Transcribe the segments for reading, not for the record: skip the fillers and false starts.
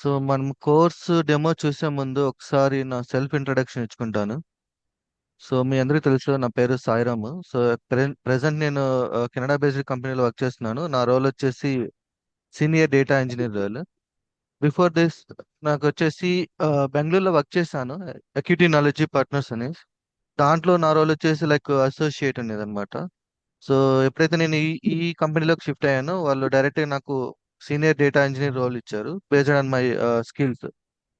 So మనం course demo చూసే ముందు ఒకసారి నా సెల్ఫ్ ఇంట్రడక్షన్ ఇచ్చుకుంటాను. సో మీ అందరికీ తెలుసు, నా పేరు సాయిరామ్. సో ప్రెసెంట్ నేను కెనడా బేస్డ్ కంపెనీలో వర్క్ చేస్తున్నాను. నా రోల్ వచ్చేసి senior data engineer role. Before this నాకు వచ్చేసి బెంగళూరులో వర్క్ చేశాను, అక్యూటీ నాలెడ్జీ పార్ట్నర్స్ అని. దాంట్లో నా రోల్ వచ్చేసి లైక్ అసోసియేట్ అనేది అనమాట. సో ఎప్పుడైతే నేను ఈ కంపెనీలోకి షిఫ్ట్ అయ్యానో, వాళ్ళు డైరెక్ట్గా నాకు సీనియర్ డేటా ఇంజనీర్ రోల్ ఇచ్చారు based on my skills.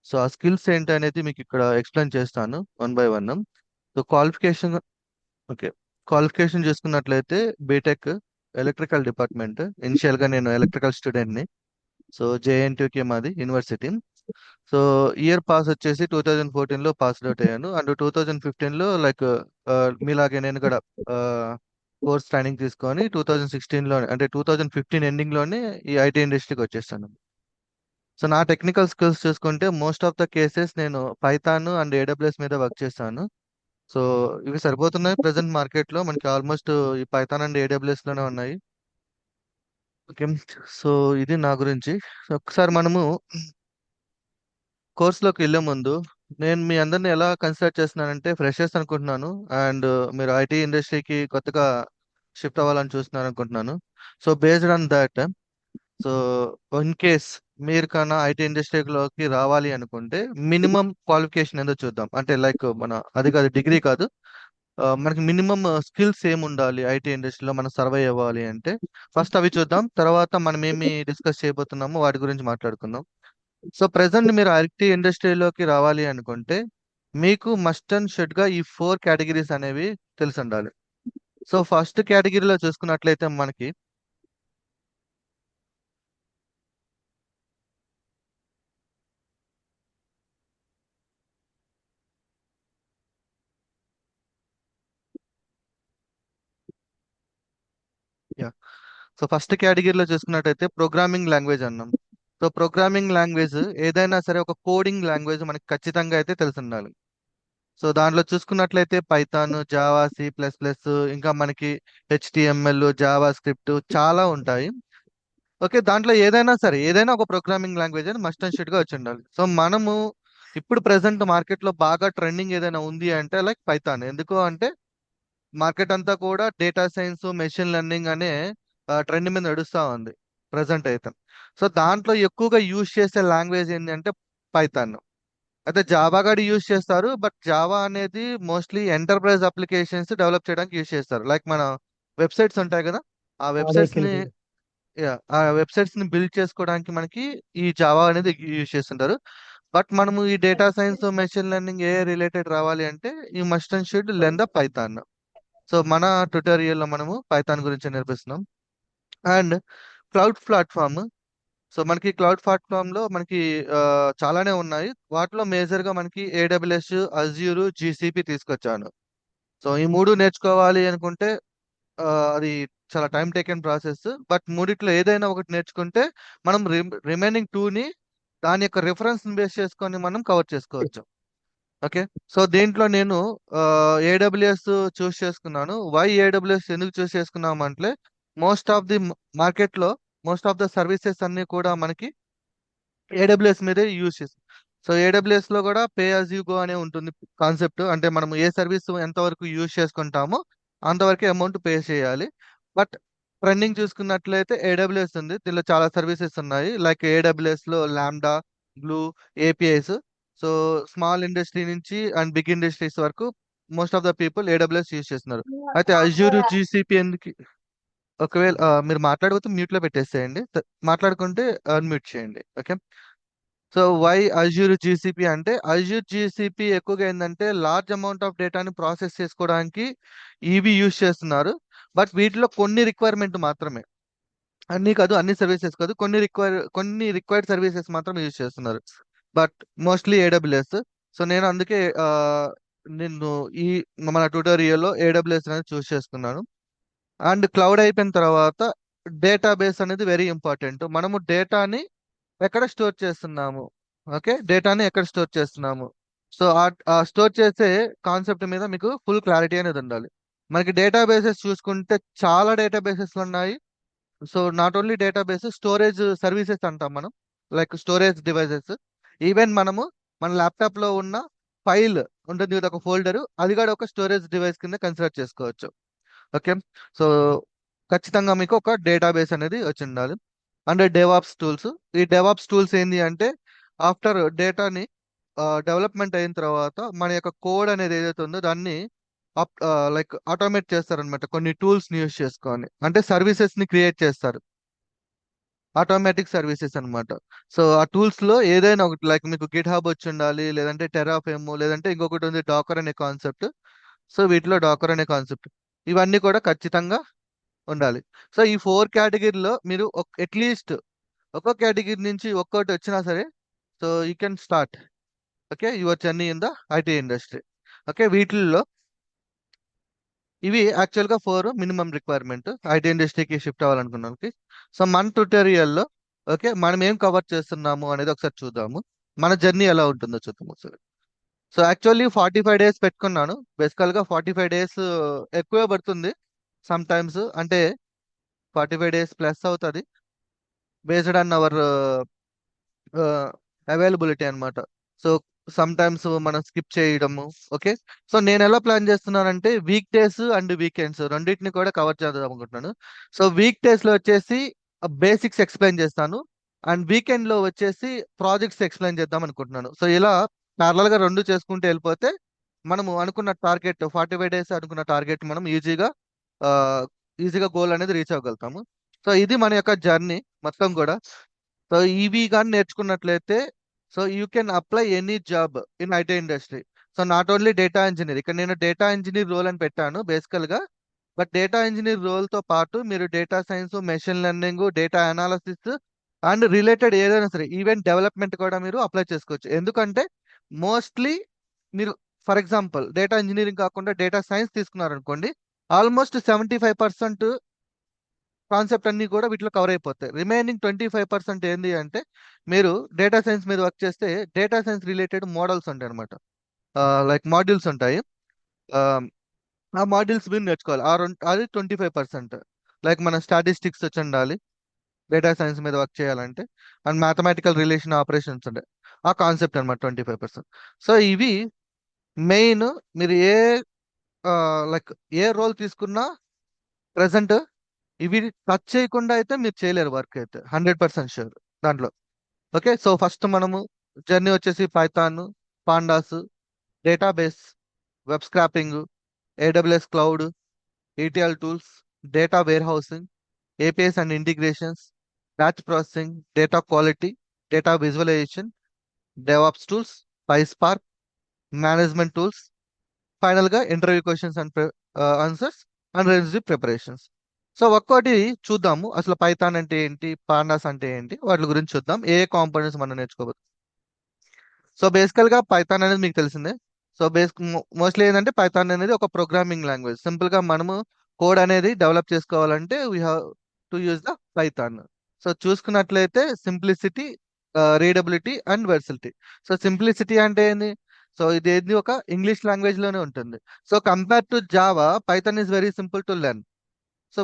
So ఆ స్కిల్స్ ఏంటి అనేది మీకు ఇక్కడ ఎక్స్ప్లెయిన్ చేస్తాను one by one. So qualification, okay, qualification చూసుకున్నట్లయితే బీటెక్ ఎలక్ట్రికల్ డిపార్ట్మెంట్. ఇనిషియల్గా నేను ఎలక్ట్రికల్ స్టూడెంట్ని. సో జేఎన్టీయూకే మాది యూనివర్సిటీ. సో ఇయర్ పాస్ వచ్చేసి 2014లో పాస్ అవుట్ అయ్యాను. అండ్ 2015లో లైక్ మీలాగే నేను కూడా కోర్స్ ట్రైనింగ్ తీసుకొని 2016లో, అంటే 2015 ఎండింగ్లోనే ఈ ఐటీ ఇండస్ట్రీకి వచ్చేసాను. సో నా టెక్నికల్ స్కిల్స్ చూసుకుంటే మోస్ట్ ఆఫ్ ద కేసెస్ నేను పైథాన్ అండ్ ఏడబ్ల్యూఎస్ మీద వర్క్ చేశాను. సో ఇవి సరిపోతున్నాయి ప్రజెంట్ మార్కెట్లో మనకి. ఆల్మోస్ట్ ఈ పైథాన్ అండ్ ఏడబ్ల్యూఎస్ లోనే ఉన్నాయి. ఓకే. సో ఇది నా గురించి. ఒకసారి మనము కోర్సులోకి వెళ్ళే ముందు నేను మీ అందరిని ఎలా కన్సిడర్ చేస్తున్నానంటే ఫ్రెషర్స్ అనుకుంటున్నాను. అండ్ మీరు ఐటీ ఇండస్ట్రీకి కొత్తగా షిఫ్ట్ అవ్వాలని చూస్తున్నారు అనుకుంటున్నాను. So based on that, so in case మీరు కన్నా ఐటీ ఇండస్ట్రీలోకి రావాలి అనుకుంటే మినిమం క్వాలిఫికేషన్ ఏదో చూద్దాం. అంటే లైక్ మన అది కాదు, డిగ్రీ కాదు, మనకి మినిమం స్కిల్స్ ఏమి ఉండాలి ఐటీ ఇండస్ట్రీలో మనం సర్వైవ్ అవ్వాలి అంటే. ఫస్ట్ అవి చూద్దాం, తర్వాత మనం ఏమి డిస్కస్ చేయబోతున్నామో వాటి గురించి మాట్లాడుకుందాం. సో ప్రెసెంట్ మీరు ఐటీ ఇండస్ట్రీలోకి రావాలి అనుకుంటే మీకు మస్ట్ అండ్ షుడ్ గా ఈ 4 కేటగిరీస్ అనేవి తెలిసి ఉండాలి. సో ఫస్ట్ కేటగిరీలో చూసుకున్నట్లయితే మనకి యా, సో ఫస్ట్ కేటగిరీలో చూసుకున్నట్టయితే ప్రోగ్రామింగ్ లాంగ్వేజ్ అన్నాం. సో ప్రోగ్రామింగ్ లాంగ్వేజ్ ఏదైనా సరే ఒక కోడింగ్ లాంగ్వేజ్ మనకి ఖచ్చితంగా అయితే తెలిసి ఉండాలి. సో దాంట్లో చూసుకున్నట్లయితే పైథాన్, జావా, C++, ఇంకా మనకి HTML, జావా స్క్రిప్ట్ చాలా ఉంటాయి. ఓకే, దాంట్లో ఏదైనా సరే ఏదైనా ఒక ప్రోగ్రామింగ్ లాంగ్వేజ్ అని మస్ట్ అండ్ షుడ్ గా వచ్చి ఉండాలి. సో మనము ఇప్పుడు ప్రెసెంట్ మార్కెట్ లో బాగా ట్రెండింగ్ ఏదైనా ఉంది అంటే లైక్ పైథాన్. ఎందుకు అంటే మార్కెట్ అంతా కూడా డేటా సైన్స్, మెషిన్ లెర్నింగ్ అనే ట్రెండ్ మీద నడుస్తూ ఉంది ప్రజెంట్ అయితే. సో దాంట్లో ఎక్కువగా యూజ్ చేసే లాంగ్వేజ్ ఏంటి అంటే పైథాన్. అయితే జావా కూడా యూజ్ చేస్తారు, బట్ జావా అనేది మోస్ట్లీ ఎంటర్ప్రైజ్ అప్లికేషన్స్ డెవలప్ చేయడానికి యూజ్ చేస్తారు. లైక్ మన వెబ్సైట్స్ ఉంటాయి కదా, ఆ వెబ్సైట్స్ ని, అదేకెళ్ళి ఆ వెబ్సైట్స్ ని బిల్డ్ చేసుకోవడానికి మనకి ఈ జావా అనేది యూజ్ చేస్తుంటారు. బట్ మనము ఈ డేటా సైన్స్, మెషిన్ లెర్నింగ్ ఏ రిలేటెడ్ రావాలి అంటే ఈ must and should learn the Python. So మన ట్యుటోరియల్లో మనము పైథాన్ గురించి నేర్పిస్తున్నాం. And cloud platform. సో మనకి క్లౌడ్ ప్లాట్ఫామ్ లో మనకి చాలానే ఉన్నాయి. వాటిలో మేజర్ గా మనకి AWS, అజ్యూర్, GCP తీసుకొచ్చాను. సో ఈ మూడు నేర్చుకోవాలి అనుకుంటే ఆ, అది చాలా టైం టేకెన్ ప్రాసెస్. బట్ మూడిట్లో ఏదైనా ఒకటి నేర్చుకుంటే మనం రిమైనింగ్ టూని దాని యొక్క రిఫరెన్స్ బేస్ చేసుకొని మనం కవర్ చేసుకోవచ్చు. ఓకే. సో దీంట్లో నేను AWS చూస్ చేసుకున్నాను. వై AWS ఎందుకు చూస్ చేసుకున్నాం అంటే మోస్ట్ ఆఫ్ ది మార్కెట్ లో మోస్ట్ ఆఫ్ ద సర్వీసెస్ అన్ని కూడా మనకి AWS మీదే యూజ్ చేస్తాం. సో AWS లో కూడా పే యాజ్ యూ గో అనే ఉంటుంది కాన్సెప్ట్. అంటే మనం ఏ సర్వీస్ ఎంతవరకు యూజ్ చేసుకుంటామో అంతవరకే అమౌంట్ పే చేయాలి. బట్ ట్రెండింగ్ చూసుకున్నట్లయితే AWS ఉంది. దీనిలో చాలా సర్వీసెస్ ఉన్నాయి. లైక్ AWS లో lambda, blue, APIs. So small industry నుంచి అండ్ బిగ్ ఇండస్ట్రీస్ వరకు most of the people AWS use చేస్తున్నారు. అయితే అజ్యూర్, GCP ఎందుకు? ఒకవేళ మీరు మాట్లాడకపోతే మ్యూట్ లో పెట్టేసేయండి. మాట్లాడుకుంటే అన్మ్యూట్ చేయండి. Okay. So why Azure GCP అంటే అజ్యూర్ GCP ఎక్కువగా ఏంటంటే లార్జ్ అమౌంట్ ఆఫ్ డేటాని ప్రాసెస్ చేసుకోవడానికి ఇవి యూజ్ చేస్తున్నారు. బట్ వీటిలో కొన్ని రిక్వైర్మెంట్ మాత్రమే, అన్ని కాదు, అన్ని సర్వీసెస్ కాదు, కొన్ని రిక్వైర్డ్ సర్వీసెస్ మాత్రం యూజ్ చేస్తున్నారు. But mostly AWS. సో నేను అందుకే నేను ఈ మన ట్యూటోరియల్లో AWS అనేది చూస్ చేసుకున్నాను. అండ్ క్లౌడ్ అయిపోయిన తర్వాత డేటాబేస్ అనేది వెరీ ఇంపార్టెంట్. మనము డేటాని ఎక్కడ స్టోర్ చేస్తున్నాము, ఓకే, డేటాని ఎక్కడ స్టోర్ చేస్తున్నాము. సో ఆ స్టోర్ చేసే కాన్సెప్ట్ మీద మీకు ఫుల్ క్లారిటీ అనేది ఉండాలి. మనకి డేటాబేసెస్ చూసుకుంటే చాలా డేటాబేసెస్ ఉన్నాయి. So not only database, storage services అంటాం మనం. Like storage devices. ఈవెన్ మనము మన ల్యాప్టాప్ లో ఉన్న ఫైల్ ఉంటుంది కదా, ఒక ఫోల్డర్, అది కూడా ఒక స్టోరేజ్ డివైస్ కింద కన్సిడర్ చేసుకోవచ్చు. ఓకే. సో ఖచ్చితంగా మీకు ఒక డేటాబేస్ అనేది వచ్చి ఉండాలి. And DevOps tools. ఈ డెవాప్స్ టూల్స్ ఏంటి అంటే ఆఫ్టర్ డేటాని డెవలప్మెంట్ అయిన తర్వాత మన యొక్క కోడ్ అనేది ఏదైతే ఉందో దాన్ని లైక్ ఆటోమేట్ చేస్తారనమాట, కొన్ని టూల్స్ ని యూస్ చేసుకొని. అంటే సర్వీసెస్ ని క్రియేట్ చేస్తారు, ఆటోమేటిక్ సర్వీసెస్ అన్నమాట. సో ఆ టూల్స్ లో ఏదైనా ఒకటి, లైక్ మీకు గిట్ హబ్ వచ్చి ఉండాలి, లేదంటే టెరాఫేమ్, లేదంటే ఇంకొకటి ఉంది డాకర్ అనే కాన్సెప్ట్. సో వీటిలో డాకర్ అనే కాన్సెప్ట్, ఇవన్నీ కూడా ఖచ్చితంగా ఉండాలి. సో ఈ 4 కేటగిరీలో మీరు అట్లీస్ట్ ఒక్కో కేటగిరీ నుంచి ఒక్కోటి వచ్చినా సరే, so you can start okay your journey in the IT industry. Okay, వీటిల్లో ఇవి యాక్చువల్గా 4 మినిమం రిక్వైర్మెంట్ ఐటీ ఇండస్ట్రీకి షిఫ్ట్ అవ్వాలనుకున్నానికి. సో మన ట్యుటోరియల్లో ఓకే మనం ఏం కవర్ చేస్తున్నాము అనేది ఒకసారి చూద్దాము, మన జర్నీ ఎలా ఉంటుందో చూద్దాం ఒకసారి. సో యాక్చువల్లీ 45 డేస్ పెట్టుకున్నాను. బేసికల్గా 45 డేస్ ఎక్కువే పడుతుంది సమ్ టైమ్స్, అంటే 45 డేస్ ప్లస్ అవుతుంది బేస్డ్ ఆన్ అవర్ అవైలబిలిటీ అన్నమాట. సో సమ్ టైమ్స్ మనం స్కిప్ చేయడము. ఓకే. సో నేను ఎలా ప్లాన్ చేస్తున్నానంటే వీక్ డేస్ అండ్ వీకెండ్స్ రెండింటిని కూడా కవర్ చేద్దాం అనుకుంటున్నాను. సో వీక్ డేస్ లో వచ్చేసి బేసిక్స్ ఎక్స్ప్లెయిన్ చేస్తాను, అండ్ వీకెండ్ లో వచ్చేసి ప్రాజెక్ట్స్ ఎక్స్ప్లెయిన్ చేద్దాం అనుకుంటున్నాను. సో ఇలా ప్యారలల్ గా రెండు చేసుకుంటూ వెళ్ళిపోతే మనము అనుకున్న టార్గెట్ 45 డేస్ అనుకున్న టార్గెట్ మనం ఈజీగా గోల్ అనేది రీచ్ అవ్వగలుగుతాము. సో ఇది మన యొక్క జర్నీ మొత్తం కూడా. సో ఇవి కానీ నేర్చుకున్నట్లయితే so you can apply any job in IT industry. So not only data engineer, ఇక్కడ నేను డేటా ఇంజనీర్ రోల్ అని పెట్టాను బేసికల్ గా. బట్ డేటా ఇంజనీర్ రోల్ తో పాటు మీరు data science, machine learning, data analysis and related ఏదైనా సరే ఈవెంట్ డెవలప్మెంట్ కూడా మీరు అప్లై చేసుకోవచ్చు. ఎందుకంటే మోస్ట్లీ మీరు ఫర్ ఎగ్జాంపుల్ డేటా ఇంజనీరింగ్ కాకుండా డేటా సైన్స్ తీసుకున్నారనుకోండి, ఆల్మోస్ట్ 75% కాన్సెప్ట్ అన్ని కూడా వీటిలో కవర్ అయిపోతాయి. రిమైనింగ్ 25% ఏంటి అంటే మీరు డేటా సైన్స్ మీద వర్క్ చేస్తే డేటా సైన్స్ రిలేటెడ్ మోడల్స్ ఉంటాయి అనమాట, లైక్ మాడ్యూల్స్ ఉంటాయి. ఆ ఆ మాడ్యూల్స్ మీరు నేర్చుకోవాలి, అది 25%. లైక్ మన స్టాటిస్టిక్స్ వచ్చి ఉండాలి డేటా సైన్స్ మీద వర్క్ చేయాలంటే, అండ్ మ్యాథమెటికల్ రిలేషన్ ఆపరేషన్స్ ఉంటాయి, ఆ కాన్సెప్ట్ అనమాట 25%. సో ఇవి మెయిన్. మీరు లైక్ ఏ రోల్ తీసుకున్నా ప్రెసెంట్ ఇవి టచ్ చేయకుండా అయితే మీరు చేయలేరు వర్క్ అయితే, 100% షూర్ దాంట్లో. ఓకే. సో ఫస్ట్ మనము జర్నీ వచ్చేసి Python, Pandas, database, web scraping, AWS cloud, ETL tools, data warehousing, APIs and integrations, batch processing, data quality, data visualisation, DevOps tools, Spark, management tools, final గా interview questions and answers and resume preparations. So ఒక్కోటి చూద్దాము, అసలు Python అంటే ఏంటి, pandas అంటే ఏంటి, వాటి గురించి చూద్దాం, ఏ కాంపోనెంట్స్ మనం నేర్చుకోవచ్చు. సో బేసికల్ గా పైథాన్ అనేది మీకు తెలిసిందే. సో మోస్ట్లీ ఏంటంటే పైథాన్ అనేది ఒక ప్రోగ్రామింగ్ లాంగ్వేజ్. సింపుల్ గా మనము కోడ్ అనేది డెవలప్ చేసుకోవాలంటే we have to use the Python. So చూసుకున్నట్లయితే simplicity, readability and versatility. So simplicity అంటే ఏంది, సో ఇది ఏంది ఒక ఇంగ్లీష్ లాంగ్వేజ్ లోనే ఉంటుంది. So compare to Java, Python is very simple to learn. So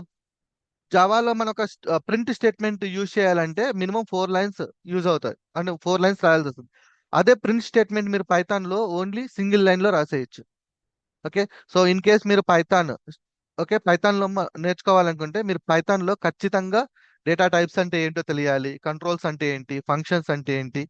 జావాలో మనం ఒక ప్రింట్ స్టేట్మెంట్ యూజ్ చేయాలంటే మినిమం 4 లైన్స్ యూజ్ అవుతాయి, అంటే 4 లైన్స్ రాయాల్సి వస్తుంది. అదే ప్రింట్ స్టేట్మెంట్ మీరు పైథాన్ లో ఓన్లీ సింగిల్ లైన్ లో రాసేయచ్చు. ఓకే. సో ఇన్ కేస్ మీరు పైథాన్ ఓకే పైథాన్ లో నేర్చుకోవాలనుకుంటే మీరు పైథాన్ లో ఖచ్చితంగా డేటా టైప్స్ అంటే ఏంటో తెలియాలి, కంట్రోల్స్ అంటే ఏంటి, ఫంక్షన్స్ అంటే ఏంటి,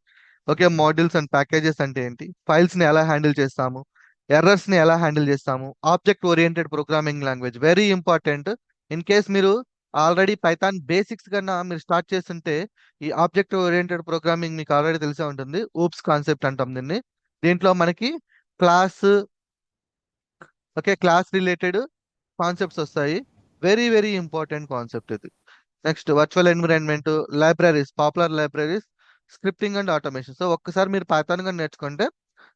ఓకే మాడ్యూల్స్ అండ్ ప్యాకేజెస్ అంటే ఏంటి, ఫైల్స్ ని ఎలా హ్యాండిల్ చేస్తాము, ఎర్రర్స్ ని ఎలా హ్యాండిల్ చేస్తాము. Object oriented programming language very important. In case మీరు ఆల్రెడీ పైథాన్ బేసిక్స్ కన్నా మీరు స్టార్ట్ చేస్తుంటే ఈ ఆబ్జెక్ట్ ఓరియంటెడ్ ప్రోగ్రామింగ్ మీకు ఆల్రెడీ తెలిసే ఉంటుంది, ఊప్స్ కాన్సెప్ట్ అంటాం దీన్ని. దీంట్లో మనకి class okay class related concepts వస్తాయి, వెరీ వెరీ ఇంపార్టెంట్ కాన్సెప్ట్ ఇది. Next virtual environment, libraries, popular libraries, scripting and automation. So ఒక్కసారి మీరు పైథాన్ గా నేర్చుకుంటే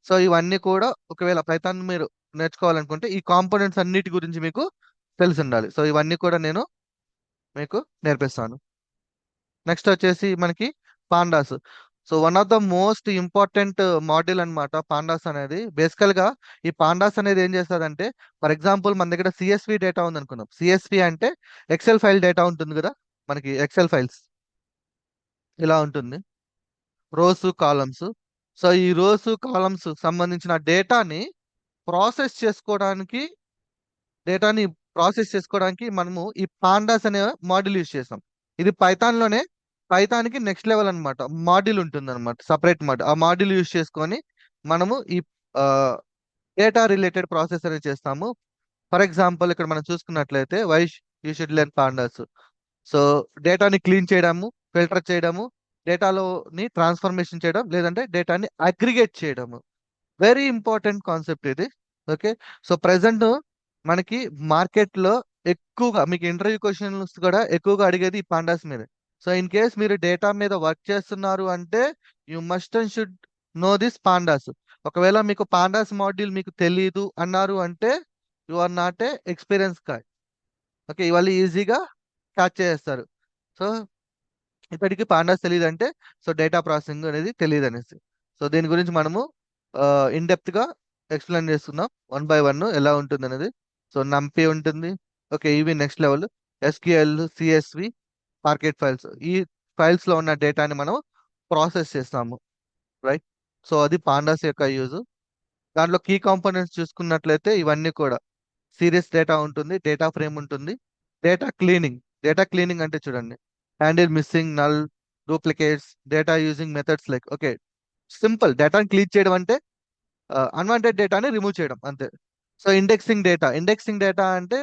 సో ఇవన్నీ కూడా ఒకవేళ పైథాన్ మీరు నేర్చుకోవాలనుకుంటే ఈ కాంపోనెంట్స్ అన్నిటి గురించి మీకు తెలిసి ఉండాలి. సో ఇవన్నీ కూడా నేను మీకు నేర్పిస్తాను. నెక్స్ట్ వచ్చేసి మనకి pandas. So one of the most important module అన్నమాట పాండాస్ అనేది. బేసికల్ గా ఈ పాండాస్ అనేది ఏం చేస్తుందంటే, ఫర్ ఎగ్జాంపుల్ మన దగ్గర సిఎస్వి డేటా ఉంది అనుకున్నాం. సిఎస్వి అంటే ఎక్సెల్ ఫైల్ డేటా ఉంటుంది కదా, మనకి ఎక్సెల్ ఫైల్స్ ఇలా ఉంటుంది. Rows columns. సో ఈ రోస్ కాలమ్స్ సంబంధించిన ప్రాసెస్ చేసుకోవడానికి డేటాని మనము ఈ పాండాస్ అనే మాడ్యూల్ యూజ్ చేసాం. ఇది పైథాన్ లోనే, పైథాన్ కి నెక్స్ట్ లెవెల్ అనమాట. మాడ్యూల్ ఉంటుంది అనమాట, సపరేట్ మాడ్యూల్. ఆ మాడ్యూల్ యూజ్ చేసుకొని మనము ఈ డేటా రిలేటెడ్ ప్రాసెస్ అనేది చేస్తాము. ఫర్ ఎగ్జాంపుల్ ఇక్కడ మనం చూసుకున్నట్లయితే why you should learn Pandas. So డేటాని క్లీన్ చేయడము, ఫిల్టర్ చేయడము, డేటాలోని ట్రాన్స్ఫర్మేషన్ చేయడం, లేదంటే డేటాని అగ్రిగేట్ చేయడము. వెరీ ఇంపార్టెంట్ కాన్సెప్ట్ ఇది. ఓకే. సో ప్రెసెంట్ మనకి మార్కెట్ లో ఎక్కువగా మీకు ఇంటర్వ్యూ క్వశ్చన్స్ కూడా ఎక్కువగా అడిగేది ఈ పాండాస్ మీద. సో ఇన్ కేస్ మీరు డేటా మీద వర్క్ చేస్తున్నారు అంటే you must and should know this Pandas. ఒకవేళ మీకు పాండాస్ మాడ్యూల్ మీకు తెలియదు అన్నారు అంటే you are not a experience guy. Okay, ఇవాళ ఈజీగా క్యాచ్ చేస్తారు. సో ఇప్పటికి పాండాస్ తెలియదు అంటే సో డేటా ప్రాసెసింగ్ అనేది తెలియదు అనేసి. సో దీని గురించి మనము ఇన్ డెప్త్ గా ఎక్స్ప్లెయిన్ చేస్తున్నాం, వన్ బై వన్ ఎలా ఉంటుంది అనేది. సో నంపి ఉంటుంది. ఓకే, ఇవి next level. SQL, CSV, market files, ఈ ఫైల్స్ లో ఉన్న డేటాని మనం ప్రాసెస్ చేస్తాము, రైట్. సో అది పాండాస్ యొక్క యూజ్. దాంట్లో కీ కాంపోనెంట్స్ చూసుకున్నట్లయితే ఇవన్నీ కూడా సీరియస్ డేటా ఉంటుంది, డేటా ఫ్రేమ్ ఉంటుంది, డేటా క్లీనింగ్. డేటా క్లీనింగ్ అంటే చూడండి, handle missing, null, duplicates, data using methods like. Okay, simple. డేటాని క్లీన్ చేయడం అంటే అన్వాంటెడ్ డేటాని రిమూవ్ చేయడం అంతే. సో ఇండెక్సింగ్ డేటా అంటే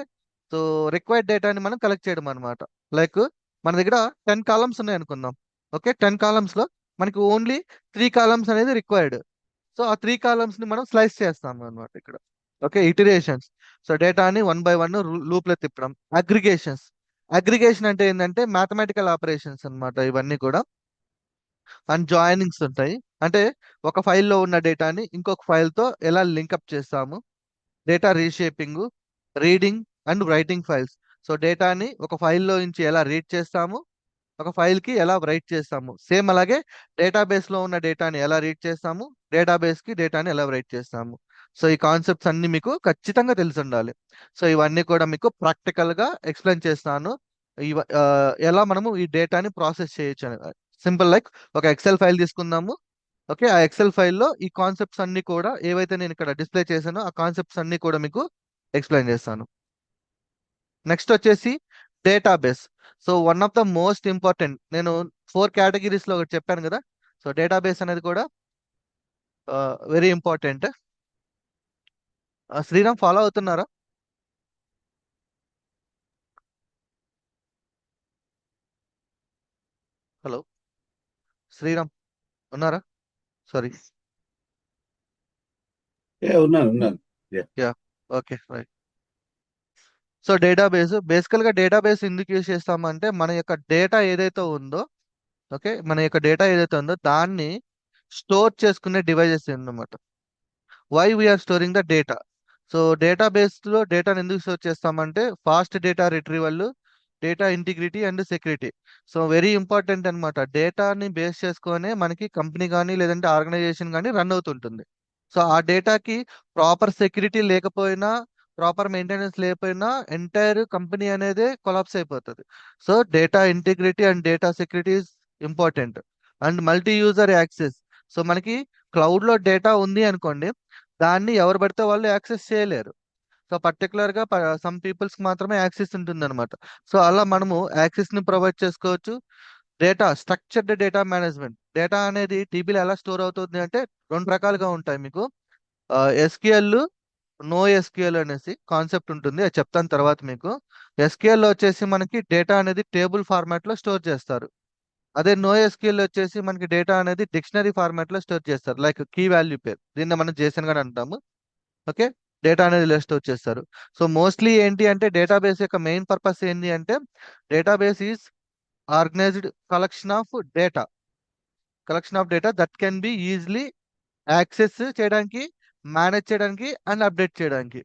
సో రిక్వైర్డ్ డేటాని మనం కలెక్ట్ చేయడం అనమాట. లైక్ మన దగ్గర 10 కాలమ్స్ ఉన్నాయి అనుకుందాం. ఓకే, 10 కాలమ్స్ లో మనకి ఓన్లీ 3 కాలమ్స్ అనేది రిక్వైర్డ్. సో ఆ 3 కాలమ్స్ ని మనం స్లైస్ చేస్తాం అనమాట ఇక్కడ. Okay, iterations. సో డేటాని వన్ బై వన్ లూప్ లో తిప్పడం. అగ్రిగేషన్ అంటే ఏంటంటే మ్యాథమెటికల్ ఆపరేషన్స్ అన్నమాట ఇవన్నీ కూడా. అండ్ జాయినింగ్స్ ఉంటాయి, అంటే ఒక ఫైల్లో ఉన్న డేటాని ఇంకొక ఫైల్తో ఎలా లింకప్ చేస్తాము. Data reshaping, reading and writing files. So డేటాని ఒక ఫైల్లో నుంచి ఎలా రీడ్ చేస్తాము, ఒక ఫైల్ కి ఎలా రైట్ చేస్తాము. సేమ్ అలాగే డేటాబేస్ లో ఉన్న డేటాని ఎలా రీడ్ చేస్తాము, డేటాబేస్ కి డేటాని ఎలా రైట్ చేస్తాము. సో ఈ కాన్సెప్ట్స్ అన్ని మీకు ఖచ్చితంగా తెలిసి ఉండాలి. సో ఇవన్నీ కూడా మీకు ప్రాక్టికల్ గా ఎక్స్ప్లెయిన్ చేస్తాను. ఎలా మనము ఈ డేటాని ప్రాసెస్ చేయొచ్చు అని. సింపుల్ లైక్ ఒక ఎక్సెల్ ఫైల్ తీసుకుందాము. ఓకే, ఆ ఎక్సెల్ ఫైల్లో ఈ కాన్సెప్ట్స్ అన్ని కూడా ఏవైతే నేను ఇక్కడ డిస్ప్లే చేశానో ఆ కాన్సెప్ట్స్ అన్ని కూడా మీకు ఎక్స్ప్లెయిన్ చేస్తాను. నెక్స్ట్ వచ్చేసి database. So one of the most important, నేను 4 కేటగిరీస్ లో ఒకటి చెప్పాను కదా. సో డేటాబేస్ అనేది కూడా వెరీ ఇంపార్టెంట్. శ్రీరామ్ ఫాలో అవుతున్నారా? హలో శ్రీరామ్, ఉన్నారా? సారీ. ఉన్నాను ఉన్నాను. Yeah. Yeah, okay right. So basical గా డేటాబేస్ ఎందుకు యూజ్ చేస్తామంటే మన యొక్క డేటా ఏదైతే ఉందో, ఓకే, మన యొక్క డేటా ఏదైతే ఉందో దాన్ని స్టోర్ చేసుకునే డివైజెస్ అన్నమాట. Why we are storing the data. So database లో డేటాను ఎందుకు స్టోర్ చేస్తామంటే fast data retrieval, data integrity and security. So very important అనమాట. డేటాని బేస్ చేసుకొని మనకి కంపెనీ కానీ లేదంటే ఆర్గనైజేషన్ కానీ రన్ అవుతుంటుంది. సో ఆ డేటాకి ప్రాపర్ సెక్యూరిటీ లేకపోయినా, ప్రాపర్ మెయింటెనెన్స్ లేకపోయినా ఎంటైర్ కంపెనీ అనేది కొలాప్స్ అయిపోతుంది. So data integrity and data security is important. And multi user access. So మనకి క్లౌడ్ లో డేటా ఉంది అనుకోండి, దాన్ని ఎవరు పడితే వాళ్ళు యాక్సెస్ చేయలేరు. సో పర్టికులర్ గా సమ్ పీపుల్స్ కి మాత్రమే యాక్సెస్ ఉంటుంది అనమాట. సో అలా మనము యాక్సెస్ ని ప్రొవైడ్ చేసుకోవచ్చు. Structured data management. డేటా అనేది టీబీలో ఎలా స్టోర్ అవుతుంది అంటే రెండు రకాలుగా ఉంటాయి మీకు. ఎస్క్యూఎల్, నో ఎస్క్యూఎల్ అనేసి కాన్సెప్ట్ ఉంటుంది, అది చెప్తాను తర్వాత మీకు. ఎస్క్యూఎల్ లో వచ్చేసి మనకి డేటా అనేది టేబుల్ ఫార్మాట్ లో స్టోర్ చేస్తారు. అదే నో ఎస్క్యూఎల్ వచ్చేసి మనకి డేటా అనేది డిక్షనరీ ఫార్మాట్ లో స్టోర్ చేస్తారు, లైక్ కీ వాల్యూ పేర్, దీన్ని మనం జేసన్ గాని అంటాము. ఓకే, డేటా అనేది ఇలా స్టోర్ చేస్తారు. సో మోస్ట్లీ ఏంటి అంటే డేటాబేస్ యొక్క మెయిన్ పర్పస్ ఏంటి అంటే database is organised collection of data that can be easily access చేయడానికి, మేనేజ్ చేయడానికి అండ్ అప్డేట్ చేయడానికి.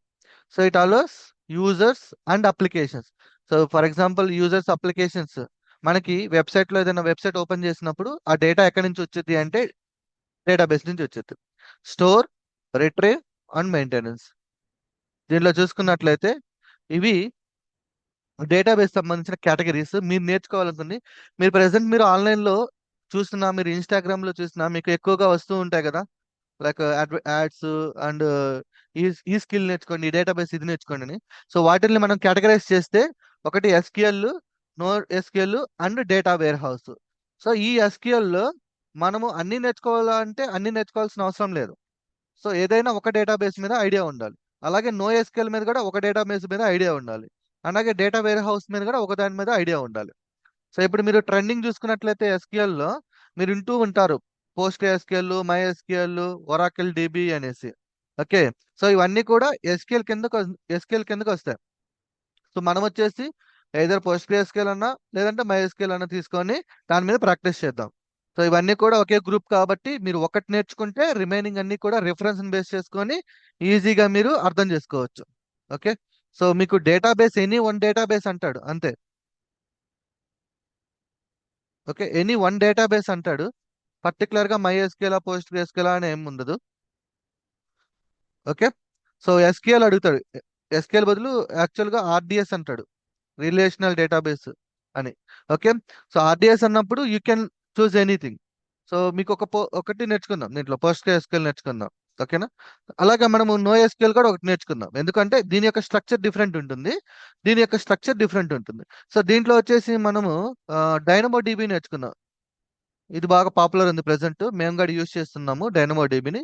So it allows users and applications. So for example users applications, మనకి వెబ్సైట్ లో ఏదైనా వెబ్సైట్ ఓపెన్ చేసినప్పుడు ఆ డేటా ఎక్కడి నుంచి వచ్చింది అంటే డేటాబేస్ నుంచి వచ్చింది. Store, retrieve and maintenance. దీనిలో చూసుకున్నట్లయితే ఇవి డేటాబేస్ సంబంధించిన కేటగిరీస్ మీరు నేర్చుకోవాలనుకుంది. మీరు ఆన్లైన్ లో చూస్తున్నా, మీరు ఇన్స్టాగ్రామ్ లో చూసినా మీకు ఎక్కువగా వస్తూ ఉంటాయి కదా, లైక్ యాడ్స్ అండ్ ఈ స్కిల్ నేర్చుకోండి, ఈ డేటాబేస్ ఇది నేర్చుకోండి అని. సో వాటిని మనం కేటగరైజ్ చేస్తే ఒకటి SQL, no SQL and data wear house. So ఈ ఎస్క్యూఎల్ లో మనము అన్ని నేర్చుకోవాలంటే అన్ని నేర్చుకోవాల్సిన అవసరం లేదు. సో ఏదైనా ఒక డేటాబేస్ మీద ఐడియా ఉండాలి. అలాగే నో ఎస్క్యూఎల్ మీద కూడా ఒక డేటాబేస్ మీద ఐడియా ఉండాలి. అలాగే డేటా వేర్ హౌస్ మీద కూడా ఒక దాని మీద ఐడియా ఉండాలి. సో ఇప్పుడు మీరు ట్రెండింగ్ చూసుకున్నట్లయితే ఎస్క్యూఎల్ లో మీరు వింటూ ఉంటారు post SQL, my SQL, Oracle dB అనేసి. ఓకే. సో ఇవన్నీ కూడా ఎస్క్యూఎల్ కిందకు వస్తాయి. సో మనం వచ్చేసి ఏదైనా పోస్ట్ ఎస్క్యూఎల్ అన్నా లేదంటే మై ఎస్క్యూఎల్ అన్నా తీసుకొని దాని మీద ప్రాక్టీస్ చేద్దాం. సో ఇవన్నీ కూడా ఒకే గ్రూప్ కాబట్టి మీరు ఒకటి నేర్చుకుంటే రిమైనింగ్ అన్ని కూడా రిఫరెన్స్ బేస్ చేసుకొని ఈజీగా మీరు అర్థం చేసుకోవచ్చు. ఓకే. సో మీకు డేటాబేస్ ఎనీ వన్ డేటాబేస్ అంటాడు అంతే. ఓకే, ఎనీ వన్ డేటాబేస్ అంటాడు. పర్టికులర్ గా మై ఎస్క్యూఎల్, పోస్ట్ ఎస్క్యూఎల్ అని ఏం ఉండదు. ఓకే. సో ఎస్క్యూఎల్ అడుగుతాడు, ఎస్క్యూఎల్ బదులు యాక్చువల్ గా ఆర్డిఎస్ అంటాడు, రిలేషనల్ డేటాబేస్ అని. ఓకే. సో ఆర్డిఎస్ అన్నప్పుడు you can choose anything. So మీకు ఒకటి నేర్చుకుందాం, దీంట్లో పోస్ట్ ఎస్క్యూఎల్ నేర్చుకుందాం. ఓకేనా. అలాగే మనము నో ఎస్క్యూఎల్ కూడా ఒకటి నేర్చుకుందాం, ఎందుకంటే దీని యొక్క స్ట్రక్చర్ డిఫరెంట్ ఉంటుంది, దీని యొక్క స్ట్రక్చర్ డిఫరెంట్ ఉంటుంది. సో దీంట్లో వచ్చేసి మనము డైనమో డిబి నేర్చుకుందాం. ఇది బాగా పాపులర్ ఉంది ప్రెసెంట్, మేము కూడా యూజ్ చేస్తున్నాము డైనమో డిబిని.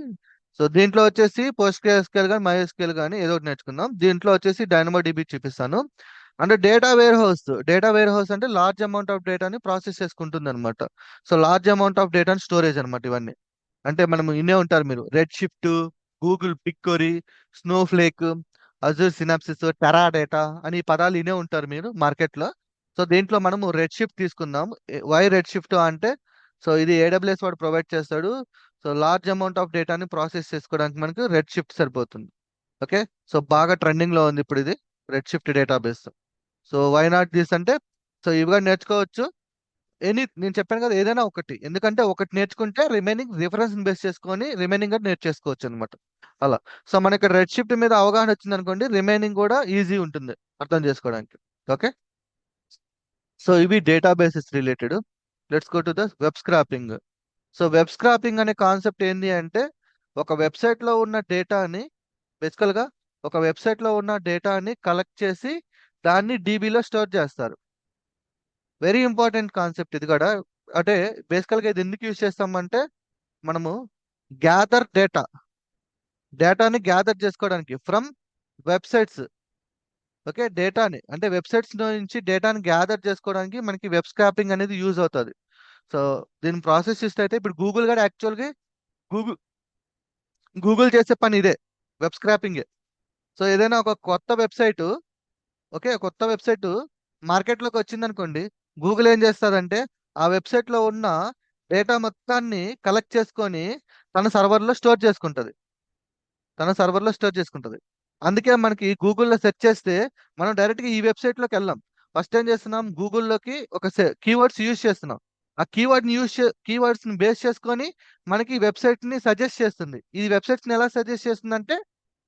సో దీంట్లో వచ్చేసి పోస్ట్ ఎస్క్యూఎల్ కానీ మై ఎస్క్యూఎల్ కానీ ఏదో ఒకటి నేర్చుకుందాం. దీంట్లో వచ్చేసి డైనమో డిబి చూపిస్తాను. అంటే డేటా వేర్ హౌస్ అంటే లార్జ్ అమౌంట్ ఆఫ్ డేటాని ప్రాసెస్ చేసుకుంటుంది అనమాట. సో లార్జ్ అమౌంట్ ఆఫ్ డేటాని స్టోరేజ్ అనమాట ఇవన్నీ. అంటే మనం ఇన్నే ఉంటారు మీరు, Redshift, Google BigQuery, Snowflake, Azure synapsis, Teradata అని ఈ పదాలు ఇనే ఉంటారు మీరు మార్కెట్ లో. సో దీంట్లో మనము రెడ్ షిఫ్ట్ తీసుకుందాం. వై రెడ్ షిఫ్ట్ అంటే, సో ఇది ఏడబ్ల్యూఎస్ వాడు ప్రొవైడ్ చేస్తాడు. సో లార్జ్ అమౌంట్ ఆఫ్ డేటాని ప్రాసెస్ చేసుకోవడానికి మనకు రెడ్ షిఫ్ట్ సరిపోతుంది. ఓకే. సో బాగా ట్రెండింగ్ లో ఉంది ఇప్పుడు ఇది Redshift database. So why not this అంటే, సో ఇవి కూడా నేర్చుకోవచ్చు. నేను చెప్పాను కదా, ఏదైనా ఒకటి, ఎందుకంటే ఒకటి నేర్చుకుంటే రిమైనింగ్ రిఫరెన్స్ బేస్ చేసుకొని రిమైనింగ్ కూడా నేర్చేసుకోవచ్చు అనమాట. అలా. సో మనకి రెడ్ షిఫ్ట్ మీద అవగాహన వచ్చింది అనుకోండి, రిమైనింగ్ కూడా ఈజీ ఉంటుంది అర్థం చేసుకోవడానికి. ఓకే. సో ఇవి databases related. Let's go to the web scrapping. So web scrapping అనే కాన్సెప్ట్ ఏంటి అంటే, ఒక వెబ్సైట్ లో ఉన్న డేటాని బేసికల్ గా ఒక వెబ్సైట్ లో ఉన్న డేటాని కలెక్ట్ చేసి దాన్ని డీబీలో స్టోర్ చేస్తారు. వెరీ ఇంపార్టెంట్ కాన్సెప్ట్ ఇది కూడా. అంటే బేసికల్ గా ఇది ఎందుకు యూజ్ చేస్తామంటే, మనము గ్యాదర్ డేటాని గ్యాదర్ చేసుకోవడానికి ఫ్రమ్ వెబ్సైట్స్. ఓకే. డేటాని అంటే వెబ్సైట్స్ నుంచి డేటాని గ్యాదర్ చేసుకోవడానికి మనకి వెబ్ స్క్రాపింగ్ అనేది యూజ్ అవుతుంది. సో దీని ప్రాసెస్ చూస్తే అయితే ఇప్పుడు గూగుల్ కూడా యాక్చువల్గా గూగుల్ గూగుల్ చేసే పని ఇదే, వెబ్ స్క్రాపింగే. సో ఏదైనా ఒక కొత్త వెబ్సైట్, ఓకే, కొత్త వెబ్సైట్ మార్కెట్లోకి వచ్చింది అనుకోండి, గూగుల్ ఏం చేస్తుందంటే ఆ వెబ్సైట్ లో ఉన్న డేటా మొత్తాన్ని కలెక్ట్ చేసుకొని తన సర్వర్లో స్టోర్ చేసుకుంటది, అందుకే మనకి గూగుల్లో సెర్చ్ చేస్తే మనం డైరెక్ట్గా ఈ వెబ్సైట్ లోకి వెళ్ళాం. ఫస్ట్ ఏం చేస్తున్నాం, గూగుల్లోకి ఒక కీవర్డ్స్ యూజ్ చేస్తున్నాం. ఆ కీవర్డ్స్ ని బేస్ చేసుకొని మనకి ఈ వెబ్సైట్ ని సజెస్ట్ చేస్తుంది. ఈ వెబ్సైట్స్ ని ఎలా సజెస్ట్ చేస్తుంది అంటే,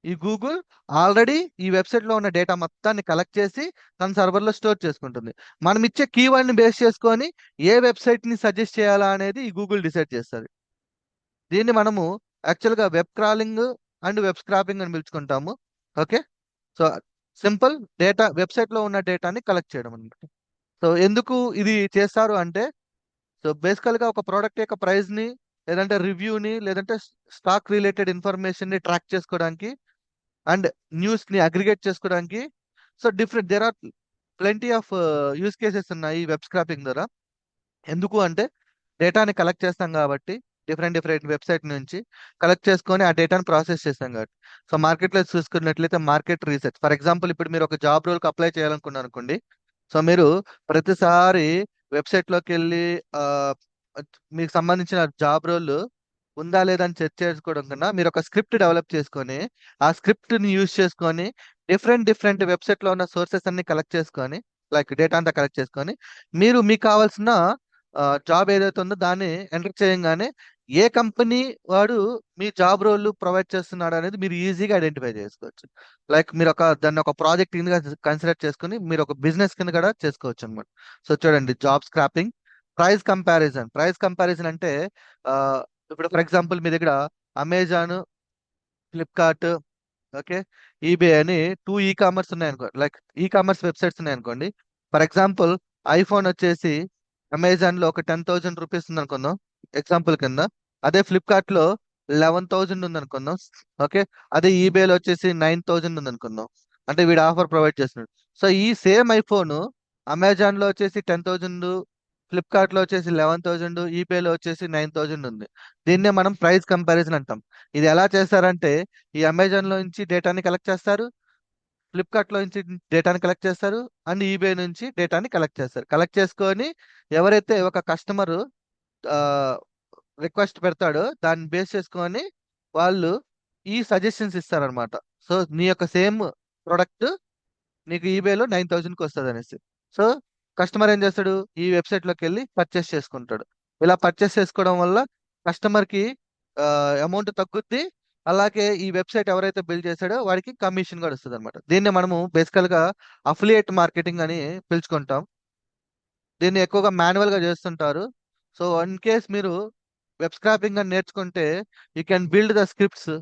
ఈ గూగుల్ ఆల్రెడీ ఈ వెబ్సైట్ లో ఉన్న డేటా మొత్తాన్ని కలెక్ట్ చేసి తన సర్వర్ లో స్టోర్ చేసుకుంటుంది. మనం ఇచ్చే కీవర్డ్ ని బేస్ చేసుకొని ఏ వెబ్సైట్ ని సజెస్ట్ చేయాలా అనేది ఈ గూగుల్ డిసైడ్ చేస్తుంది. దీన్ని మనము యాక్చువల్ గా web crawling and web scrapping అని పిలుచుకుంటాము. ఓకే. సో సింపుల్, వెబ్సైట్ లో ఉన్న డేటాని కలెక్ట్ చేయడం అనమాట. సో ఎందుకు ఇది చేస్తారు అంటే, సో బేసికల్ గా ఒక ప్రోడక్ట్ యొక్క ప్రైస్ ని, లేదంటే రివ్యూని, లేదంటే స్టాక్ రిలేటెడ్ ఇన్ఫర్మేషన్ ని ట్రాక్ చేసుకోవడానికి అండ్ న్యూస్ ని అగ్రిగేట్ చేసుకోవడానికి. So there are plenty of use cases ఉన్నాయి వెబ్ స్క్రాపింగ్ ద్వారా. ఎందుకు అంటే, డేటాని కలెక్ట్ చేస్తాం కాబట్టి, డిఫరెంట్ వెబ్సైట్ నుంచి కలెక్ట్ చేసుకొని ఆ డేటాను ప్రాసెస్ చేస్తాం కాబట్టి. సో మార్కెట్లో చూసుకున్నట్లయితే మార్కెట్ రీసెర్చ్, ఫర్ ఎగ్జాంపుల్ ఇప్పుడు మీరు ఒక జాబ్ రోల్కి అప్లై చేయాలనుకున్నారు అనుకోండి. సో మీరు ప్రతిసారి వెబ్సైట్ లోకి వెళ్ళి ఆ, మీకు సంబంధించిన జాబ్ రోల్ ఉందా లేదా అని చెక్ చేసుకోవడం కన్నా, మీరు ఒక స్క్రిప్ట్ డెవలప్ చేసుకొని ఆ స్క్రిప్ట్ ని యూజ్ చేసుకొని డిఫరెంట్ వెబ్సైట్ లో ఉన్న సోర్సెస్ అన్ని కలెక్ట్ చేసుకొని, లైక్ డేటా అంతా కలెక్ట్ చేసుకొని, మీకు కావాల్సిన జాబ్ ఏదైతే ఉందో దాన్ని ఎంటర్ చేయగానే ఏ కంపెనీ వాడు మీ జాబ్ రోల్ ప్రొవైడ్ చేస్తున్నాడు అనేది మీరు ఈజీగా ఐడెంటిఫై చేసుకోవచ్చు. లైక్ మీరు దాన్ని ఒక ప్రాజెక్ట్ కింద కన్సిడర్ చేసుకుని మీరు ఒక బిజినెస్ కింద కూడా చేసుకోవచ్చు అనమాట. సో చూడండి, జాబ్ స్క్రాపింగ్ ప్రైస్ కంపారిజన్ అంటే ఆ, ఇప్పుడు ఫర్ ఎగ్జాంపుల్ మీ దగ్గర అమెజాన్, ఫ్లిప్కార్ట్, ఓకే, ఈబే అని టూ ఈ కామర్స్ ఉన్నాయనుకో, లైక్ ఈ కామర్స్ వెబ్సైట్స్ ఉన్నాయనుకోండి. ఫర్ ఎగ్జాంపుల్ ఐఫోన్ వచ్చేసి అమెజాన్ లో ఒక 10,000 రూపీస్ ఉంది అనుకుందాం, ఎగ్జాంపుల్ కింద. అదే ఫ్లిప్కార్ట్ లో 11,000 ఉంది అనుకుందాం. ఓకే. అదే ఈబేలో వచ్చేసి 9,000 ఉంది అనుకుందాం. అంటే వీడు ఆఫర్ ప్రొవైడ్ చేస్తున్నాడు. సో ఈ సేమ్ ఐఫోన్ అమెజాన్ లో వచ్చేసి 10,000, ఫ్లిప్కార్ట్ లో వచ్చేసి 11,000, ఈబేలో వచ్చేసి 9,000 ఉంది. దీన్నే మనం ప్రైస్ కంపారిజన్ అంటాం. ఇది ఎలా చేస్తారంటే, ఈ అమెజాన్ లో నుంచి డేటాని కలెక్ట్ చేస్తారు, ఫ్లిప్కార్ట్ లో నుంచి డేటాని కలెక్ట్ చేస్తారు, అండ్ ఈబే నుంచి డేటాని కలెక్ట్ చేస్తారు. కలెక్ట్ చేసుకొని ఎవరైతే ఒక కస్టమర్ రిక్వెస్ట్ పెడతాడో దాన్ని బేస్ చేసుకొని వాళ్ళు ఈ సజెషన్స్ ఇస్తారనమాట. సో నీ యొక్క సేమ్ ప్రొడక్ట్ నీకు ఈబేలో 9,000కి వస్తుంది అనేసి. సో కస్టమర్ ఏం చేస్తాడు, ఈ వెబ్సైట్ లోకి వెళ్ళి పర్చేస్ చేసుకుంటాడు. ఇలా పర్చేస్ చేసుకోవడం వల్ల కస్టమర్ కి అమౌంట్ తగ్గుద్ది. అలాగే ఈ వెబ్సైట్ ఎవరైతే బిల్డ్ చేశాడో వాడికి కమిషన్ కూడా వస్తుంది అనమాట. దీన్ని మనము బేసికల్ గా అఫిలియేట్ మార్కెటింగ్ అని పిలుచుకుంటాం. దీన్ని ఎక్కువగా మాన్యువల్ గా చేస్తుంటారు. సో ఇన్ కేస్ మీరు వెబ్ స్క్రాపింగ్ అని నేర్చుకుంటే you can build the scripts.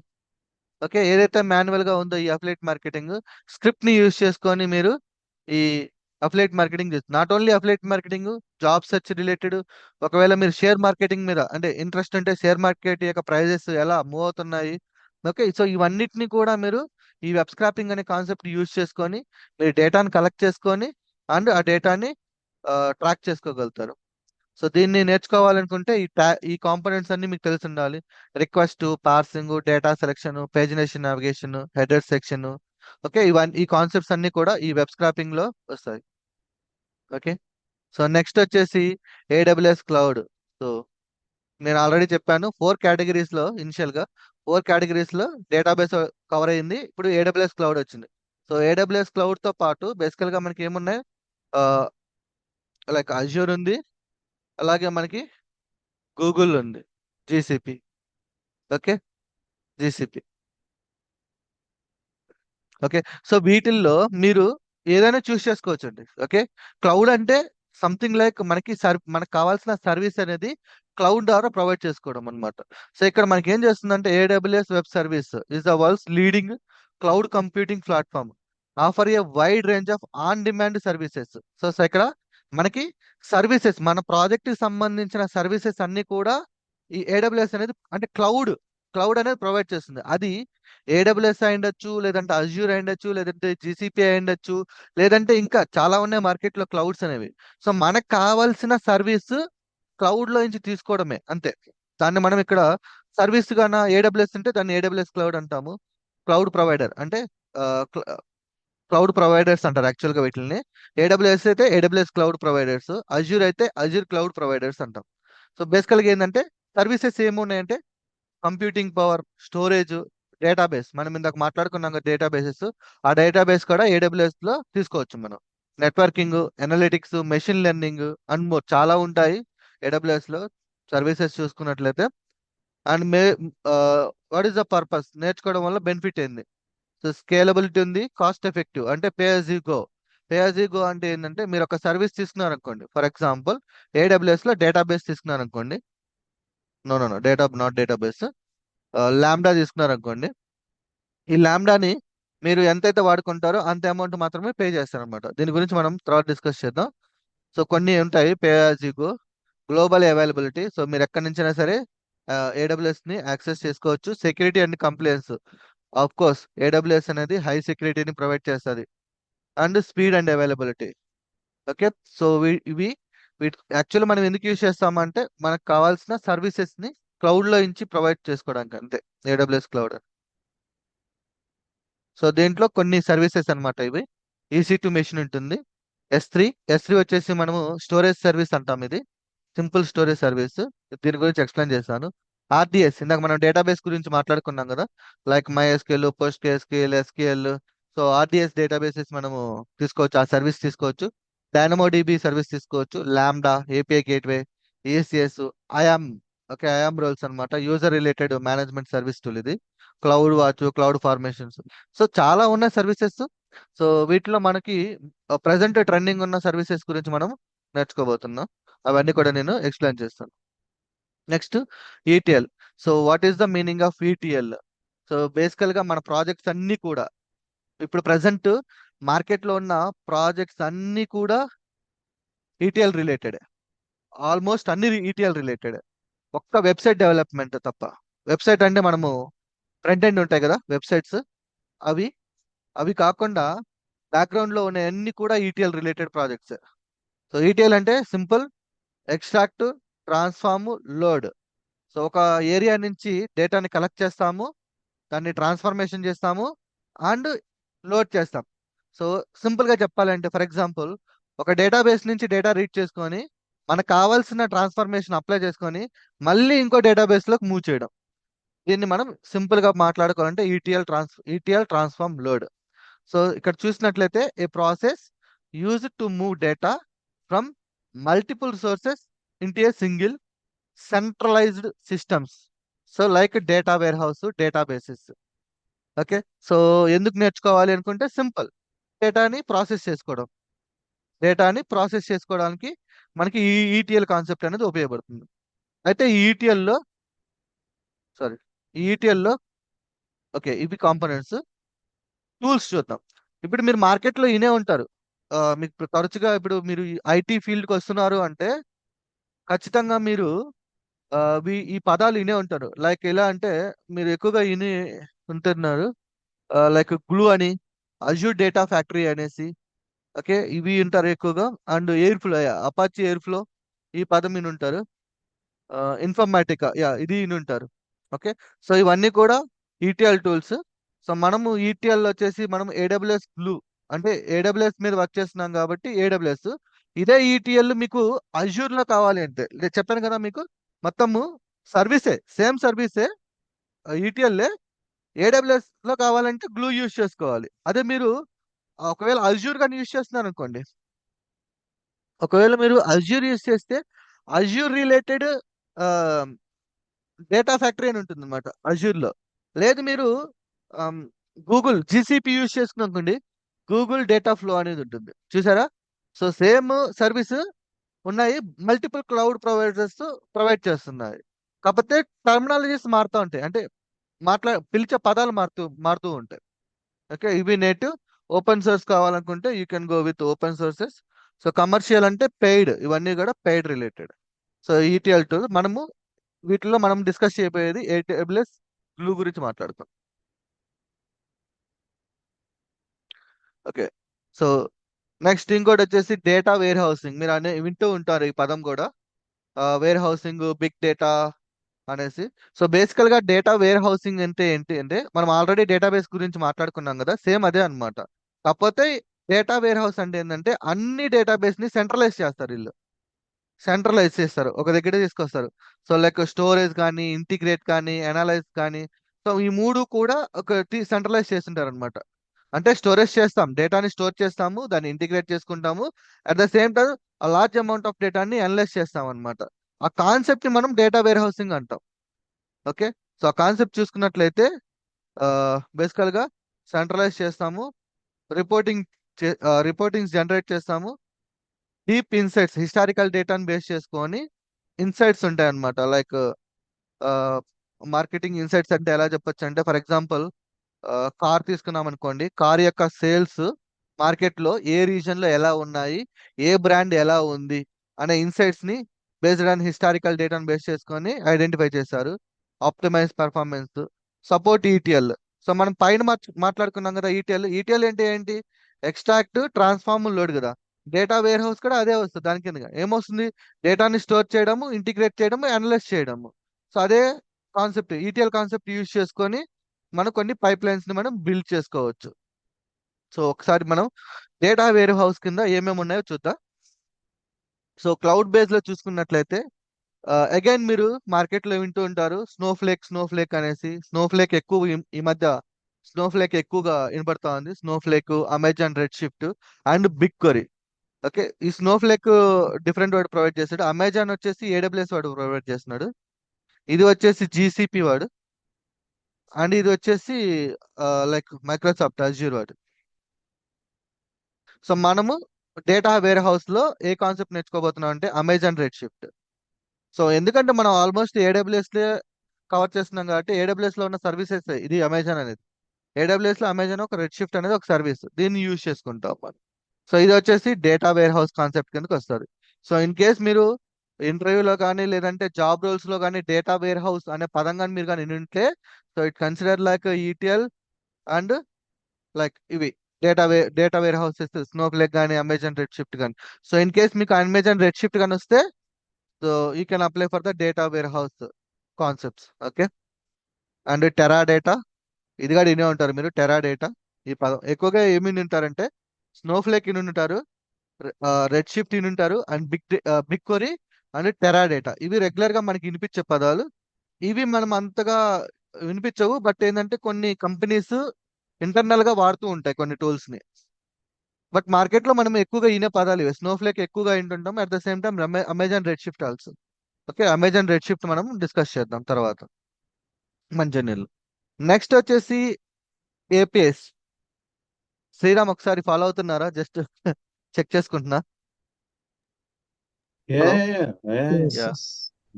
Okay. ఏదైతే మాన్యువల్ గా ఉందో ఈ అఫిలియేట్ మార్కెటింగ్ స్క్రిప్ట్ ని యూజ్ చేసుకొని మీరు ఈ అఫిలియేట్ మార్కెటింగ్ చేస్తారు. Not only affiliate marketing, job search related. ఒకవేళ మీరు షేర్ మార్కెటింగ్ మీద అంటే ఇంట్రెస్ట్ ఉంటే షేర్ మార్కెట్ యొక్క ప్రైజెస్ ఎలా మూవ్ అవుతున్నాయి, ఓకే, సో ఇవన్నిటిని కూడా మీరు ఈ వెబ్ స్క్రాపింగ్ అనే కాన్సెప్ట్ యూజ్ చేసుకొని మీరు డేటాను కలెక్ట్ చేసుకొని అండ్ ఆ డేటాని ట్రాక్ చేసుకోగలుగుతారు. సో దీన్ని నేర్చుకోవాలనుకుంటే ఈ కాంపోనెంట్స్ అన్ని మీకు తెలిసి ఉండాలి. Request, parsing, data selection, pagination navigation, header section. Okay. ఈ కాన్సెప్ట్స్ అన్ని కూడా ఈ వెబ్ స్క్రాపింగ్ లో వస్తాయి. ఓకే. సో నెక్స్ట్ వచ్చేసి ఏడబ్ల్యూఎస్ క్లౌడ్. సో నేను ఆల్రెడీ చెప్పాను, 4 కేటగిరీస్ లో ఇనిషియల్ గా 4 కేటగిరీస్ లో డేటాబేస్ కవర్ అయింది. ఇప్పుడు ఏడబ్ల్యూఎస్ క్లౌడ్ వచ్చింది. సో ఏడబ్ల్యూఎస్ క్లౌడ్ తో పాటు బేసికల్ గా మనకి ఏమున్నాయి, లైక్ అజ్యూర్ ఉంది, అలాగే మనకి గూగుల్ ఉంది, GCP. Okay. GCP. Okay. So వీటిల్లో మీరు ఏదైనా చూస్ చేసుకోవచ్చండి. ఓకే. క్లౌడ్ అంటే సంథింగ్ లైక్ మనకి కావాల్సిన సర్వీస్ అనేది క్లౌడ్ ద్వారా ప్రొవైడ్ చేసుకోవడం అన్నమాట. సో ఇక్కడ మనకి ఏం చేస్తుందంటే AWS web service is the world's leading cloud computing platform offer A wide range of on demand services. So ఇక్కడ మనకి సర్వీసెస్, మన ప్రాజెక్ట్ కి సంబంధించిన సర్వీసెస్ అన్ని కూడా ఈ ఏడబ్ల్యూఎస్ అనేది అంటే క్లౌడ్ అనేది ప్రొవైడ్ చేస్తుంది. అది ఏడబ్ల్యూఎస్ అయి ఉండొచ్చు, లేదంటే అజ్యూర్ అయి ఉండొచ్చు, లేదంటే జీసీపీ అయి ఉండొచ్చు, లేదంటే ఇంకా చాలా ఉన్నాయి మార్కెట్ లో క్లౌడ్స్ అనేవి. సో మనకు కావాల్సిన సర్వీస్ క్లౌడ్ లో నుంచి తీసుకోవడమే అంతే. దాన్ని మనం ఇక్కడ సర్వీస్ గాన ఏడబ్ల్యూఎస్ అంటే దాన్ని ఏడబ్ల్యూఎస్ క్లౌడ్ అంటాము. క్లౌడ్ ప్రొవైడర్ అంటే క్లౌడ్ ప్రొవైడర్స్ అంటారు యాక్చువల్ గా వీటిని. ఏడబ్ల్యూఎస్ అయితే ఏడబ్ల్యూఎస్ క్లౌడ్ ప్రొవైడర్స్, అజ్యూర్ అయితే అజ్యూర్ క్లౌడ్ ప్రొవైడర్స్ అంటాం. సో బేసికల్ గా ఏంటంటే సర్వీసెస్ ఏమున్నాయంటే కంప్యూటింగ్ పవర్, స్టోరేజ్, డేటాబేస్. మనం ఇందాక మాట్లాడుకున్నాం కదా డేటాబేసెస్. ఆ డేటాబేస్ కూడా ఏడబ్ల్యూఎస్ లో తీసుకోవచ్చు మనం. Networking, analytics, machine learning and more చాలా ఉంటాయి ఏడబ్ల్యూఎస్ లో సర్వీసెస్ చూసుకున్నట్లయితే. And what is the purpose, నేర్చుకోవడం వల్ల బెనిఫిట్ ఏంది? సో స్కేలబిలిటీ ఉంది, కాస్ట్ ఎఫెక్టివ్ అంటే pay as you go. Pay as you go అంటే ఏంటంటే మీరు ఒక సర్వీస్ తీసుకున్నారు అనుకోండి, ఫర్ ఎగ్జాంపుల్ ఏడబ్ల్యూఎస్ లో డేటాబేస్ తీసుకున్నారు అనుకోండి, నో నాట్ డేటాబేస్, లాంబ్డా తీసుకున్నారు అనుకోండి. ఈ లాంబ్డాని మీరు ఎంతైతే వాడుకుంటారో అంత అమౌంట్ మాత్రమే పే చేస్తారనమాట. దీని గురించి మనం తర్వాత డిస్కస్ చేద్దాం. సో కొన్ని ఉంటాయి pay as you go. Global availability, so మీరు ఎక్కడి నుంచైనా సరే ఏడబ్ల్యూఎస్ ని యాక్సెస్ చేసుకోవచ్చు. Security and complains, of course AWS అనేది హై సెక్యూరిటీని ప్రొవైడ్ చేస్తుంది. And speed and availability. Okay. So ఇవి యాక్చువల్లీ మనం ఎందుకు యూజ్ చేస్తామంటే మనకు కావాల్సిన సర్వీసెస్ ని క్లౌడ్ లో నుంచి ప్రొవైడ్ చేసుకోవడానికి అంతే ఏడబ్ల్యూఎస్ క్లౌడ్. సో దీంట్లో కొన్ని సర్వీసెస్ అన్నమాట ఇవి. EC2 మెషిన్ ఉంటుంది. ఎస్ త్రీ వచ్చేసి మనము స్టోరేజ్ సర్వీస్ అంటాం. ఇది సింపుల్ స్టోరేజ్ సర్వీస్. దీని గురించి ఎక్స్ప్లెయిన్ చేశాను. ఆర్డిఎస్ ఇందాక మనం డేటాబేస్ గురించి మాట్లాడుకున్నాం కదా, like MySQL, PostgreSQL, SQL. So RDS databases మనము తీసుకోవచ్చు, ఆ సర్వీస్ తీసుకోవచ్చు. DynamoDB సర్వీస్ తీసుకోవచ్చు. Lambda, API gateway, ESS, IAM. Okay, IAM roles అన్నమాట, user related management service tool ఇది. CloudWatch, CloudFormations. So చాలా ఉన్నాయి సర్వీసెస్. సో వీటిలో మనకి ప్రజెంట్ ట్రెండింగ్ ఉన్న సర్వీసెస్ గురించి మనం నేర్చుకోబోతున్నాం. అవన్నీ కూడా నేను ఎక్స్ప్లెయిన్ చేస్తాను. Next ETL. So what is the meaning of ETL? So basical గా మన ప్రాజెక్ట్స్ అన్ని కూడా ఇప్పుడు ప్రజెంట్ మార్కెట్ లో ఉన్న ప్రాజెక్ట్స్ అన్ని కూడా ఈటీఎల్ రిలేటెడ్. ఆల్మోస్ట్ అన్ని ఈటీఎల్ రిలేటెడ్, ఒక్క వెబ్సైట్ డెవలప్మెంట్ తప్ప. వెబ్సైట్ అంటే మనము ఫ్రంట్ ఎండ్ ఉంటాయి కదా వెబ్సైట్స్, అవి అవి కాకుండా బ్యాక్గ్రౌండ్ లో ఉన్న అన్ని కూడా ETL related projects. So ETL అంటే simple, extract, transform, load. So ఒక ఏరియా నుంచి డేటాని కలెక్ట్ చేస్తాము, దాన్ని ట్రాన్స్ఫర్మేషన్ చేస్తాము అండ్ లోడ్ చేస్తాం. సో సింపుల్ గా చెప్పాలంటే ఫర్ ఎగ్జాంపుల్ ఒక డేటాబేస్ నుంచి డేటా రీడ్ చేసుకొని మనకు కావాల్సిన ట్రాన్స్ఫర్మేషన్ అప్లై చేసుకొని మళ్ళీ ఇంకో డేటాబేస్ లోకి మూవ్ చేయడం. దీన్ని మనం సింపుల్ గా మాట్లాడుకోవాలంటే ఈటీఎల్ ట్రాన్స్ఫార్మ్ లోడ్. సో ఇక్కడ చూసినట్లయితే a process use to move data from multiple sources into a single centralised systems. So like data wear house, databases. Okay, so ఎందుకు నేర్చుకోవాలి అనుకుంటే సింపుల్, డేటాని ప్రాసెస్ చేసుకోవడం. డేటాని ప్రాసెస్ చేసుకోవడానికి మనకి ఈ ఈటీఎల్ కాన్సెప్ట్ అనేది ఉపయోగపడుతుంది. అయితే ఈ ఈటీఎల్లో సారీ ఈ ఈటీఎల్లో ఓకే ఇవి కాంపోనెంట్స్. టూల్స్ చూద్దాం. ఇప్పుడు మీరు మార్కెట్లో ఇనే ఉంటారు, మీకు తరచుగా ఇప్పుడు మీరు ఐటీ ఫీల్డ్కి వస్తున్నారు అంటే ఖచ్చితంగా మీరు ఈ పదాలు ఇనే ఉంటారు. లైక్ ఎలా అంటే మీరు ఎక్కువగా ఇని ఉంటున్నారు, లైక్ గ్లూ అని, అజ్యూర్ డేటా ఫ్యాక్టరీ అనేసి. ఓకే, ఇవి ఉంటారు ఎక్కువగా. And air flow, Apache air flow, ఈ పదం విని ఉంటారు. ఇన్ఫర్మాటికా, ఇది విని ఉంటారు. ఓకే, సో ఇవన్నీ కూడా ఈటీఎల్ టూల్స్. సో మనము ఈటీఎల్ వచ్చేసి మనం ఏడబ్ల్యూఎస్ గ్లూ అంటే ఏడబ్ల్యూఎస్ మీద వర్క్ చేస్తున్నాం కాబట్టి ఏడబ్ల్యూఎస్. ఇదే ఈటీఎల్ మీకు అజ్యూర్ లో కావాలి అంటే చెప్పాను కదా మీకు, మొత్తము సర్వీసే, సేమ్ సర్వీసే ఈటీఎల్. ఏడబ్ల్యూఎస్ లో కావాలంటే గ్లూ యూజ్ చేసుకోవాలి. అదే మీరు ఒకవేళ అజ్యూర్ కానీ యూజ్ చేస్తున్నారు అనుకోండి, ఒకవేళ మీరు అజ్యూర్ యూజ్ చేస్తే అజ్యూర్ రిలేటెడ్ డేటా ఫ్యాక్టరీ అని ఉంటుంది అనమాట అజ్యూర్ లో. లేదు మీరు గూగుల్ జీసీపీ యూజ్ చేసుకుని అనుకోండి, గూగుల్ డేటా ఫ్లో అనేది ఉంటుంది చూసారా. సో సేమ్ సర్వీస్ ఉన్నాయి, మల్టిపుల్ క్లౌడ్ ప్రొవైడర్స్ ప్రొవైడ్ చేస్తున్నాయి. కాకపోతే టర్మినాలజీస్ మారుతూ ఉంటాయి, అంటే పిలిచే పదాలు మారుతూ మారుతూ ఉంటాయి. ఓకే, ఇవి నేటివ్. ఓపెన్ సోర్స్ కావాలనుకుంటే you can go with open sources. So commercial అంటే పెయిడ్, ఇవన్నీ కూడా paid related. So ETL tool మనము వీటిలో మనం డిస్కస్ చేయబోయేది ఏడబ్ల్యూఎస్ గ్లూ గురించి మాట్లాడతాం. ఓకే, సో నెక్స్ట్ ఇంకోటి వచ్చేసి డేటా వేర్ హౌసింగ్. మీరు వింటూ ఉంటారు ఈ పదం కూడా, వేర్ హౌసింగ్, బిగ్ డేటా అనేసి. సో బేసికల్ గా డేటా వేర్ హౌసింగ్ అంటే ఏంటి అంటే మనం ఆల్రెడీ డేటాబేస్ గురించి మాట్లాడుకున్నాం కదా, సేమ్ అదే అన్నమాట. కాకపోతే డేటా వేర్ హౌస్ అంటే ఏంటంటే అన్ని డేటాబేస్ ని సెంట్రలైజ్ చేస్తారు వీళ్ళు. సెంట్రలైజ్ చేస్తారు, ఒక దగ్గర తీసుకొస్తారు. సో లైక్ స్టోరేజ్ కానీ, ఇంటిగ్రేట్ కానీ, అనలైజ్ కానీ. సో ఈ మూడు కూడా ఒక సెంట్రలైజ్ చేస్తుంటారు అనమాట. అంటే స్టోరేజ్ చేస్తాం, డేటాని స్టోర్ చేస్తాము, దాన్ని ఇంటిగ్రేట్ చేసుకుంటాము. అట్ ద సేమ్ టైం ఆ లార్జ్ అమౌంట్ ఆఫ్ డేటాని అనలైజ్ చేస్తాం అనమాట. ఆ కాన్సెప్ట్ ని మనం డేటా వేర్ హౌసింగ్ అంటాం. ఓకే, సో ఆ కాన్సెప్ట్ చూసుకున్నట్లయితే బేసికల్ గా సెంట్రలైజ్ చేస్తాము, రిపోర్టింగ్ రిపోర్టింగ్స్ జనరేట్ చేస్తాము, డీప్ ఇన్సైట్స్, హిస్టారికల్ డేటాను బేస్ చేసుకొని ఇన్సైట్స్ ఉంటాయి అన్నమాట. లైక్ మార్కెటింగ్ ఇన్సైట్స్ అంటే ఎలా చెప్పొచ్చు అంటే ఫర్ ఎగ్జాంపుల్ కార్ తీసుకున్నాం అనుకోండి, కార్ యొక్క సేల్స్ మార్కెట్ లో ఏ రీజన్ లో ఎలా ఉన్నాయి, ఏ బ్రాండ్ ఎలా ఉంది అనే ఇన్సైట్స్ ని బేస్డ్ ఆన్ హిస్టారికల్ డేటాను బేస్ చేసుకొని ఐడెంటిఫై చేశారు. Optimise performance, support ETL. So మనం పైన మాట్లాడుకున్నాం కదా ఈటీఎల్. ఈటీఎల్ అంటే ఏంటి? ఎక్స్ట్రాక్ట్, ట్రాన్స్ఫార్మ్, లోడ్ కదా. డేటా వేర్ హౌస్ కూడా అదే వస్తుంది దాని కింద. ఏమొస్తుంది? డేటాని స్టోర్ చేయడము, ఇంటిగ్రేట్ చేయడము, అనలైజ్ చేయడము. సో అదే కాన్సెప్ట్, ఈటీఎల్ కాన్సెప్ట్ యూజ్ చేసుకొని మనం కొన్ని పైప్ లైన్స్ ని మనం బిల్డ్ చేసుకోవచ్చు. సో ఒకసారి మనం డేటా వేర్ హౌస్ కింద ఏమేమి ఉన్నాయో చూద్దాం. సో క్లౌడ్ బేస్ లో చూసుకున్నట్లయితే అగైన్ మీరు మార్కెట్ లో వింటూ ఉంటారు స్నోఫ్లేక్ అనేసి. స్నోఫ్లేక్ ఎక్కువ ఈ మధ్య స్నోఫ్లేక్ ఎక్కువగా వినపడతా ఉంది. Snowflake, Amazon Redshift and BigQuery. Okay, ఈ స్నోఫ్లేక్ డిఫరెంట్ వాడు ప్రొవైడ్ చేస్తాడు, అమెజాన్ వచ్చేసి ఏడబ్ల్యూఎస్ వాడు ప్రొవైడ్ చేస్తున్నాడు, ఇది వచ్చేసి జీసీపీ వాడు, అండ్ ఇది వచ్చేసి లైక్ మైక్రోసాఫ్ట్ అజ్యూర్ వాడు. సో మనము డేటా వేర్ హౌస్ లో ఏ కాన్సెప్ట్ నేర్చుకోబోతున్నాం అంటే అమెజాన్ రెడ్ షిఫ్ట్. సో ఎందుకంటే మనం ఆల్మోస్ట్ ఏడబ్ల్యూఎస్ కవర్ చేస్తున్నాం కాబట్టి ఏడబ్ల్యూఎస్ లో ఉన్న సర్వీసెస్ ఇది అమెజాన్ అనేది. ఏడబ్ల్యూఎస్ లో అమెజాన్ ఒక రెడ్ షిఫ్ట్ అనేది ఒక సర్వీస్, దీన్ని యూజ్ చేసుకుంటాం మనం. సో ఇది వచ్చేసి డేటా వేర్ హౌస్ కాన్సెప్ట్ కిందకి వస్తుంది. సో ఇన్ కేస్ మీరు ఇంటర్వ్యూలో కానీ లేదంటే జాబ్ రోల్స్ లో కానీ డేటా వేర్ హౌస్ అనే పదం కానీ మీరు కానీ వింటే, so it consider like ETL and like ఇవి డేటా వేర్ హౌసెస్ స్నోఫ్లేక్ కానీ అమెజాన్ రెడ్ షిఫ్ట్ కానీ. సో ఇన్ కేస్ మీకు అమెజాన్ రెడ్ షిఫ్ట్ కానీ వస్తే, so you can apply for the data wear house concepts. Okay. And Teradata, ఇది కూడా వినే ఉంటారు మీరు. టెరా డేటా ఈ పదం ఎక్కువగా ఏమి ఉంటారంటే స్నోఫ్లేక్ ఇని ఉంటారు, రెడ్ షిఫ్ట్ ఇని ఉంటారు, and BigQuery and Teradata. ఇవి రెగ్యులర్ గా మనకి వినిపించే పదాలు. ఇవి మనం అంతగా వినిపించవు, బట్ ఏంటంటే కొన్ని కంపెనీస్ ఇంటర్నల్ గా వాడుతూ ఉంటాయి కొన్ని టూల్స్ ని. బట్ మార్కెట్ లో మనం ఎక్కువగా వినే పదాలు ఇవి. స్నోఫ్లేక్ ఎక్కువగా వింటుంటాం, at the same time Amazon Redshift also. Okay, Amazon Redshift మనం డిస్కస్ చేద్దాం తర్వాత మన జర్నీలో. నెక్స్ట్ వచ్చేసి ఏపీఎస్. శ్రీరామ్ ఒకసారి ఫాలో అవుతున్నారా? జస్ట్ చెక్ చేసుకుంటున్నా. Hello. Yes, yeah, yes.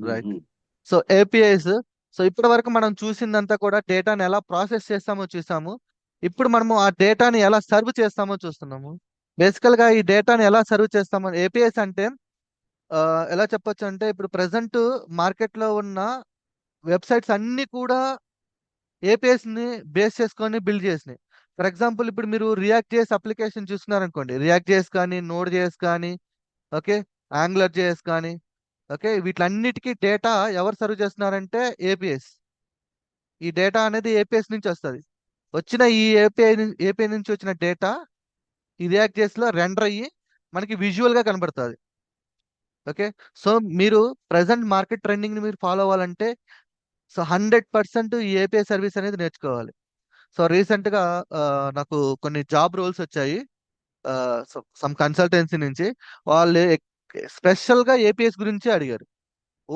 Right. So APIs. So ఇప్పటి వరకు మనం చూసిందంతా కూడా డేటాని ఎలా ప్రాసెస్ చేస్తామో చూసాము. ఇప్పుడు మనము ఆ డేటాని ఎలా సర్వ్ చేస్తామో చూస్తున్నాము. బేసికల్ గా ఈ డేటాని ఎలా సర్వ్ చేస్తామో, ఏపీఎస్ అంటే ఎలా చెప్పొచ్చు అంటే, ఇప్పుడు ప్రజెంట్ మార్కెట్ లో ఉన్న వెబ్సైట్స్ అన్ని కూడా ఏపీఎస్ ని బేస్ చేసుకొని బిల్డ్ చేసినాయి. ఫర్ ఎగ్జాంపుల్ ఇప్పుడు మీరు రియాక్ట్ జేఎస్ అప్లికేషన్ చూస్తున్నారనుకోండి, రియాక్ట్ జేఎస్ కానీ, నోడ్ జేఎస్ కానీ, ఓకే, యాంగులర్ జేఎస్ కానీ, ఓకే, వీటిలన్నిటికీ డేటా ఎవరు సర్వ్ చేస్తున్నారంటే ఏపీఎస్. ఈ డేటా అనేది ఏపీఎస్ నుంచి వస్తుంది. వచ్చిన ఈ ఏపీఐ నుంచి వచ్చిన డేటా ఈ రియాక్ట్ జేఎస్ లో రెండర్ అయ్యి మనకి విజువల్ గా కనబడుతుంది. ఓకే. సో మీరు ప్రజెంట్ మార్కెట్ ట్రెండింగ్ ని మీరు ఫాలో అవ్వాలంటే, సో 100% ఈ ఏపీఐ సర్వీస్ అనేది నేర్చుకోవాలి. సో రీసెంట్ గా నాకు కొన్ని జాబ్ రోల్స్ వచ్చాయి, సమ్ కన్సల్టెన్సీ నుంచి. వాళ్ళు స్పెషల్ గా ఏపీఎస్ గురించి అడిగారు,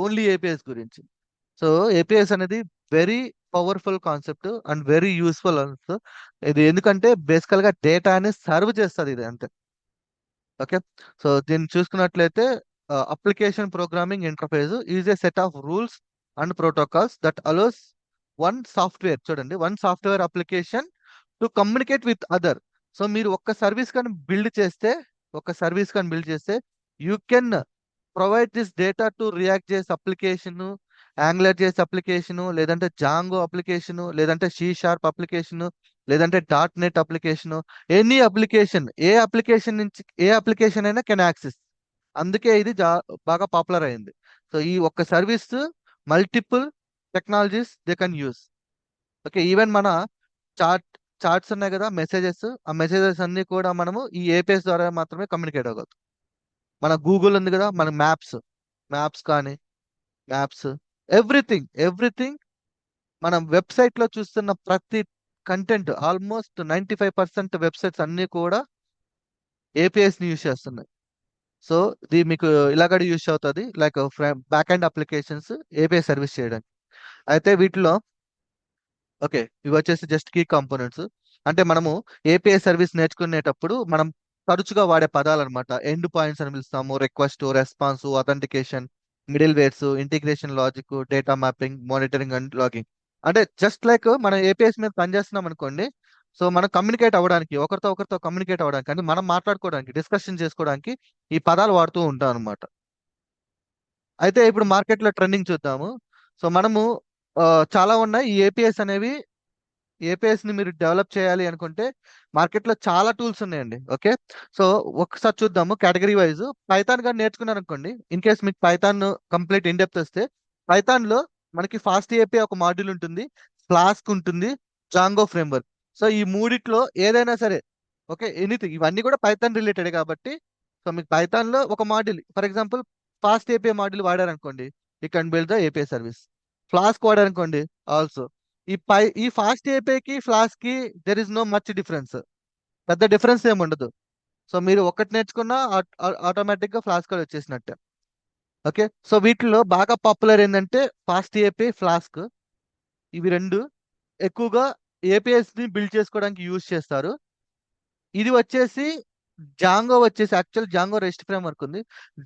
ఓన్లీ ఏపీఎస్ గురించి. సో ఏపీఎస్ అనేది very powerful concept and very useful also. ఇది ఎందుకంటే బేసికల్ గా డేటా అనేది సర్వ్ చేస్తుంది ఇది అంతే. ఓకే. సో దీన్ని చూసుకున్నట్లయితే application programming interface is a set of rules and protocols that allows one software, చూడండి, one software application to communicate with other. So మీరు ఒక్క సర్వీస్ కానీ బిల్డ్ చేస్తే you can provide this data to react చేసే application, Angular చేసే application, లేదంటే Django application, లేదంటే C sharp application, లేదంటే dot net application. Any application, ఏ అప్లికేషన్ అయినా కెన్ యాక్సెస్. అందుకే ఇది బాగా పాపులర్ అయింది. సో ఈ ఒక్క service multiple technologies they can use. Okay, even మన చార్ట్స్ ఉన్నాయి కదా, మెసేజెస్, ఆ మెసేజెస్ అన్ని కూడా మనము ఈ ఏపీఎస్ ద్వారా మాత్రమే కమ్యూనికేట్ అవ్వగలుగుతాం. మన గూగుల్ ఉంది కదా, మన మ్యాప్స్ కానీ, మ్యాప్స్, ఎవ్రీథింగ్ మనం వెబ్సైట్ లో చూస్తున్న ప్రతి కంటెంట్, ఆల్మోస్ట్ 95% వెబ్సైట్స్ అన్ని కూడా ఏపీఎస్ ని యూజ్ చేస్తున్నాయి. సో ఇది మీకు ఇలాగ యూజ్ అవుతుంది, like back and applications APS service చేయడానికి. అయితే వీటిలో ఓకే, ఇవి వచ్చేసి జస్ట్ కీ కాంపోనెంట్స్. అంటే మనము ఏపీఐ సర్వీస్ నేర్చుకునేటప్పుడు మనం తరచుగా వాడే పదాలు అనమాట. ఎండ్ పాయింట్స్ అని పిలుస్తాము, request, response, authentication, middlewares, integration logic, data mapping, monitoring and logging. అంటే జస్ట్ లైక్ మనం ఏపీఎస్ మీద పనిచేస్తున్నాం అనుకోండి, సో మనం కమ్యూనికేట్ అవ్వడానికి, ఒకరితో కమ్యూనికేట్ అవ్వడానికి, అంటే మనం మాట్లాడుకోవడానికి, డిస్కషన్ చేసుకోవడానికి ఈ పదాలు వాడుతూ ఉంటాం అనమాట. అయితే ఇప్పుడు మార్కెట్ లో ట్రెండింగ్ చూద్దాము. సో మనము చాలా ఉన్నాయి ఈ ఏపీఎస్ అనేవి. ఏపీఎస్ ని మీరు డెవలప్ చేయాలి అనుకుంటే మార్కెట్ లో చాలా టూల్స్ ఉన్నాయండి. ఓకే, సో ఒకసారి చూద్దాము కేటగిరీ వైజ్. పైథాన్ కానీ నేర్చుకున్నారు అనుకోండి, ఇన్ కేస్ మీకు పైథాన్ కంప్లీట్ ఇన్ డెప్త్ వస్తే, పైథాన్ లో మనకి ఫాస్ట్ ఏపీ ఒక మాడ్యూల్ ఉంటుంది, ఫ్లాస్క్ ఉంటుంది, జాంగో ఫ్రేమ్వర్క్. సో ఈ మూడిట్లో ఏదైనా సరే, ఓకే, ఎనీథింగ్, ఇవన్నీ కూడా పైథాన్ రిలేటెడ్ కాబట్టి, సో మీకు పైథాన్ లో ఒక module, for example FastAPI module వాడారనుకోండి, you can build the API service. Flask వాడారనుకోండి ఆల్సో. ఈ ఫాస్ట్ ఏపీఐకి ఫ్లాస్క్ కి there is no much difference, పెద్ద డిఫరెన్స్ ఏమి ఉండదు. సో మీరు ఒక్కటి నేర్చుకున్నా ఆటోమేటిక్ గా ఫ్లాస్క్ కూడా వచ్చేసినట్టే. ఓకే, సో వీటిలో బాగా పాపులర్ ఏంటంటే ఫాస్ట్ ఏపీఐ, ఫ్లాస్క్. ఇవి రెండు ఎక్కువగా ఏపీఎస్ ని బిల్డ్ చేసుకోవడానికి యూజ్ చేస్తారు. ఇది వచ్చేసి జాంగో వచ్చేసి యాక్చువల్ జాంగో రెస్ట్ ఫ్రేమ్వర్క్ ఉంది.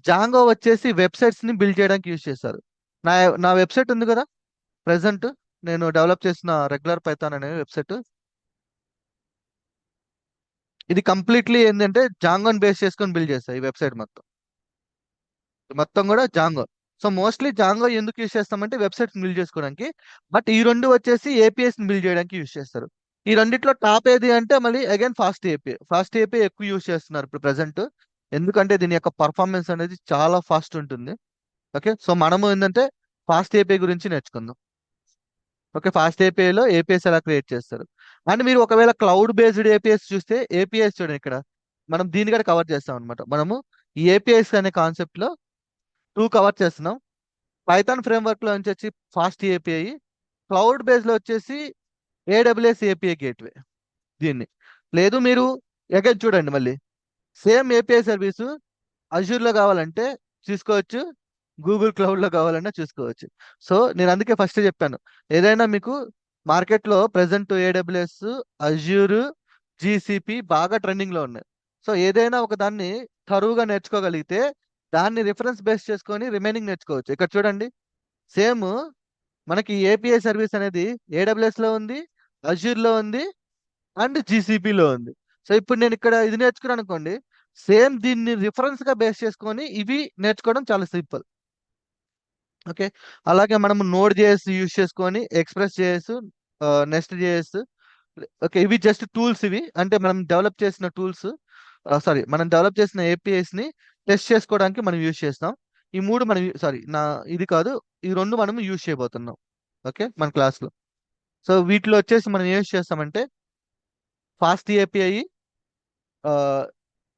జాంగో వచ్చేసి వెబ్సైట్స్ ని బిల్డ్ చేయడానికి యూజ్ చేస్తారు. నా నా వెబ్సైట్ ఉంది కదా ప్రెసెంట్, నేను డెవలప్ చేసిన రెగ్యులర్ పైథాన్ అనే వెబ్సైట్. ఇది కంప్లీట్లీ ఏంటంటే జాంగోని బేస్ చేసుకొని బిల్డ్ చేస్తాయి ఈ వెబ్సైట్ మొత్తం. మొత్తం కూడా జాంగో. సో మోస్ట్లీ జాంగో ఎందుకు యూజ్ చేస్తామంటే వెబ్సైట్స్ బిల్డ్ చేసుకోవడానికి. బట్ ఈ రెండు వచ్చేసి ఏపీఎస్ ని బిల్డ్ చేయడానికి యూజ్ చేస్తారు. ఈ రెండిట్లో టాప్ ఏది అంటే మళ్ళీ again fast AP. Fast AP ఎక్కువ యూజ్ చేస్తున్నారు ఇప్పుడు ప్రెసెంట్. ఎందుకంటే దీని యొక్క పర్ఫార్మెన్స్ అనేది చాలా ఫాస్ట్ ఉంటుంది. ఓకే, సో మనము ఏంటంటే ఫాస్ట్ ఏపీ గురించి నేర్చుకుందాం. ఓకే, ఫాస్ట్ ఏపీఐలో ఏపీఎస్ ఎలా క్రియేట్ చేస్తారు. అండ్ మీరు ఒకవేళ క్లౌడ్ బేస్డ్ ఏపీఎస్ చూస్తే ఏపీఎస్ చూడండి ఇక్కడ మనం దీన్ని కూడా కవర్ చేస్తాం అనమాట. మనము ఈ ఏపీఎస్ అనే కాన్సెప్ట్ లో టూ కవర్ చేస్తున్నాం. పైథాన్ ఫ్రేమ్వర్క్ లో నుంచి వచ్చి ఫాస్ట్ ఏపీఐ, క్లౌడ్ బేస్ లో వచ్చేసి ఏడబ్ల్యూఎస్ ఏపీఐ గేట్వే. దీన్ని లేదు మీరు ఎగైన్ చూడండి మళ్ళీ సేమ్ ఏపీఐ సర్వీసు అజూర్లో కావాలంటే చూసుకోవచ్చు, గూగుల్ క్లౌడ్లో కావాలన్నా చూసుకోవచ్చు. సో నేను అందుకే ఫస్ట్ చెప్పాను, ఏదైనా మీకు మార్కెట్లో ప్రెసెంట్ ఏడబ్ల్యూఎస్, అజ్యూర్, జీసీపీ బాగా ట్రెండింగ్లో ఉన్నాయి. సో ఏదైనా ఒక దాన్ని తరువుగా నేర్చుకోగలిగితే దాన్ని రిఫరెన్స్ బేస్ చేసుకొని రిమైనింగ్ నేర్చుకోవచ్చు. ఇక్కడ చూడండి సేమ్ మనకి ఏపీఐ సర్వీస్ అనేది ఏడబ్ల్యూఎస్లో ఉంది, అజ్యూర్లో ఉంది అండ్ జీసీపీలో ఉంది. సో ఇప్పుడు నేను ఇక్కడ ఇది నేర్చుకున్నాను అనుకోండి, సేమ్ దీన్ని రిఫరెన్స్ గా బేస్ చేసుకొని ఇవి నేర్చుకోవడం చాలా సింపుల్. ఓకే, అలాగే మనము నోడ్ జేఎస్ యూజ్ చేసుకొని express JS, next JS. Okay, ఇవి జస్ట్ టూల్స్. ఇవి అంటే మనం డెవలప్ చేసిన టూల్స్, సారీ మనం డెవలప్ చేసిన ఏపీఐస్ ని టెస్ట్ చేసుకోవడానికి మనం యూజ్ చేస్తాం. ఈ మూడు మనం సారీ నా ఇది కాదు, ఈ రెండు మనం యూజ్ చేయబోతున్నాం ఓకే మన క్లాస్ లో. సో వీటిలో వచ్చేసి మనం యూజ్ చేస్తామంటే fast API,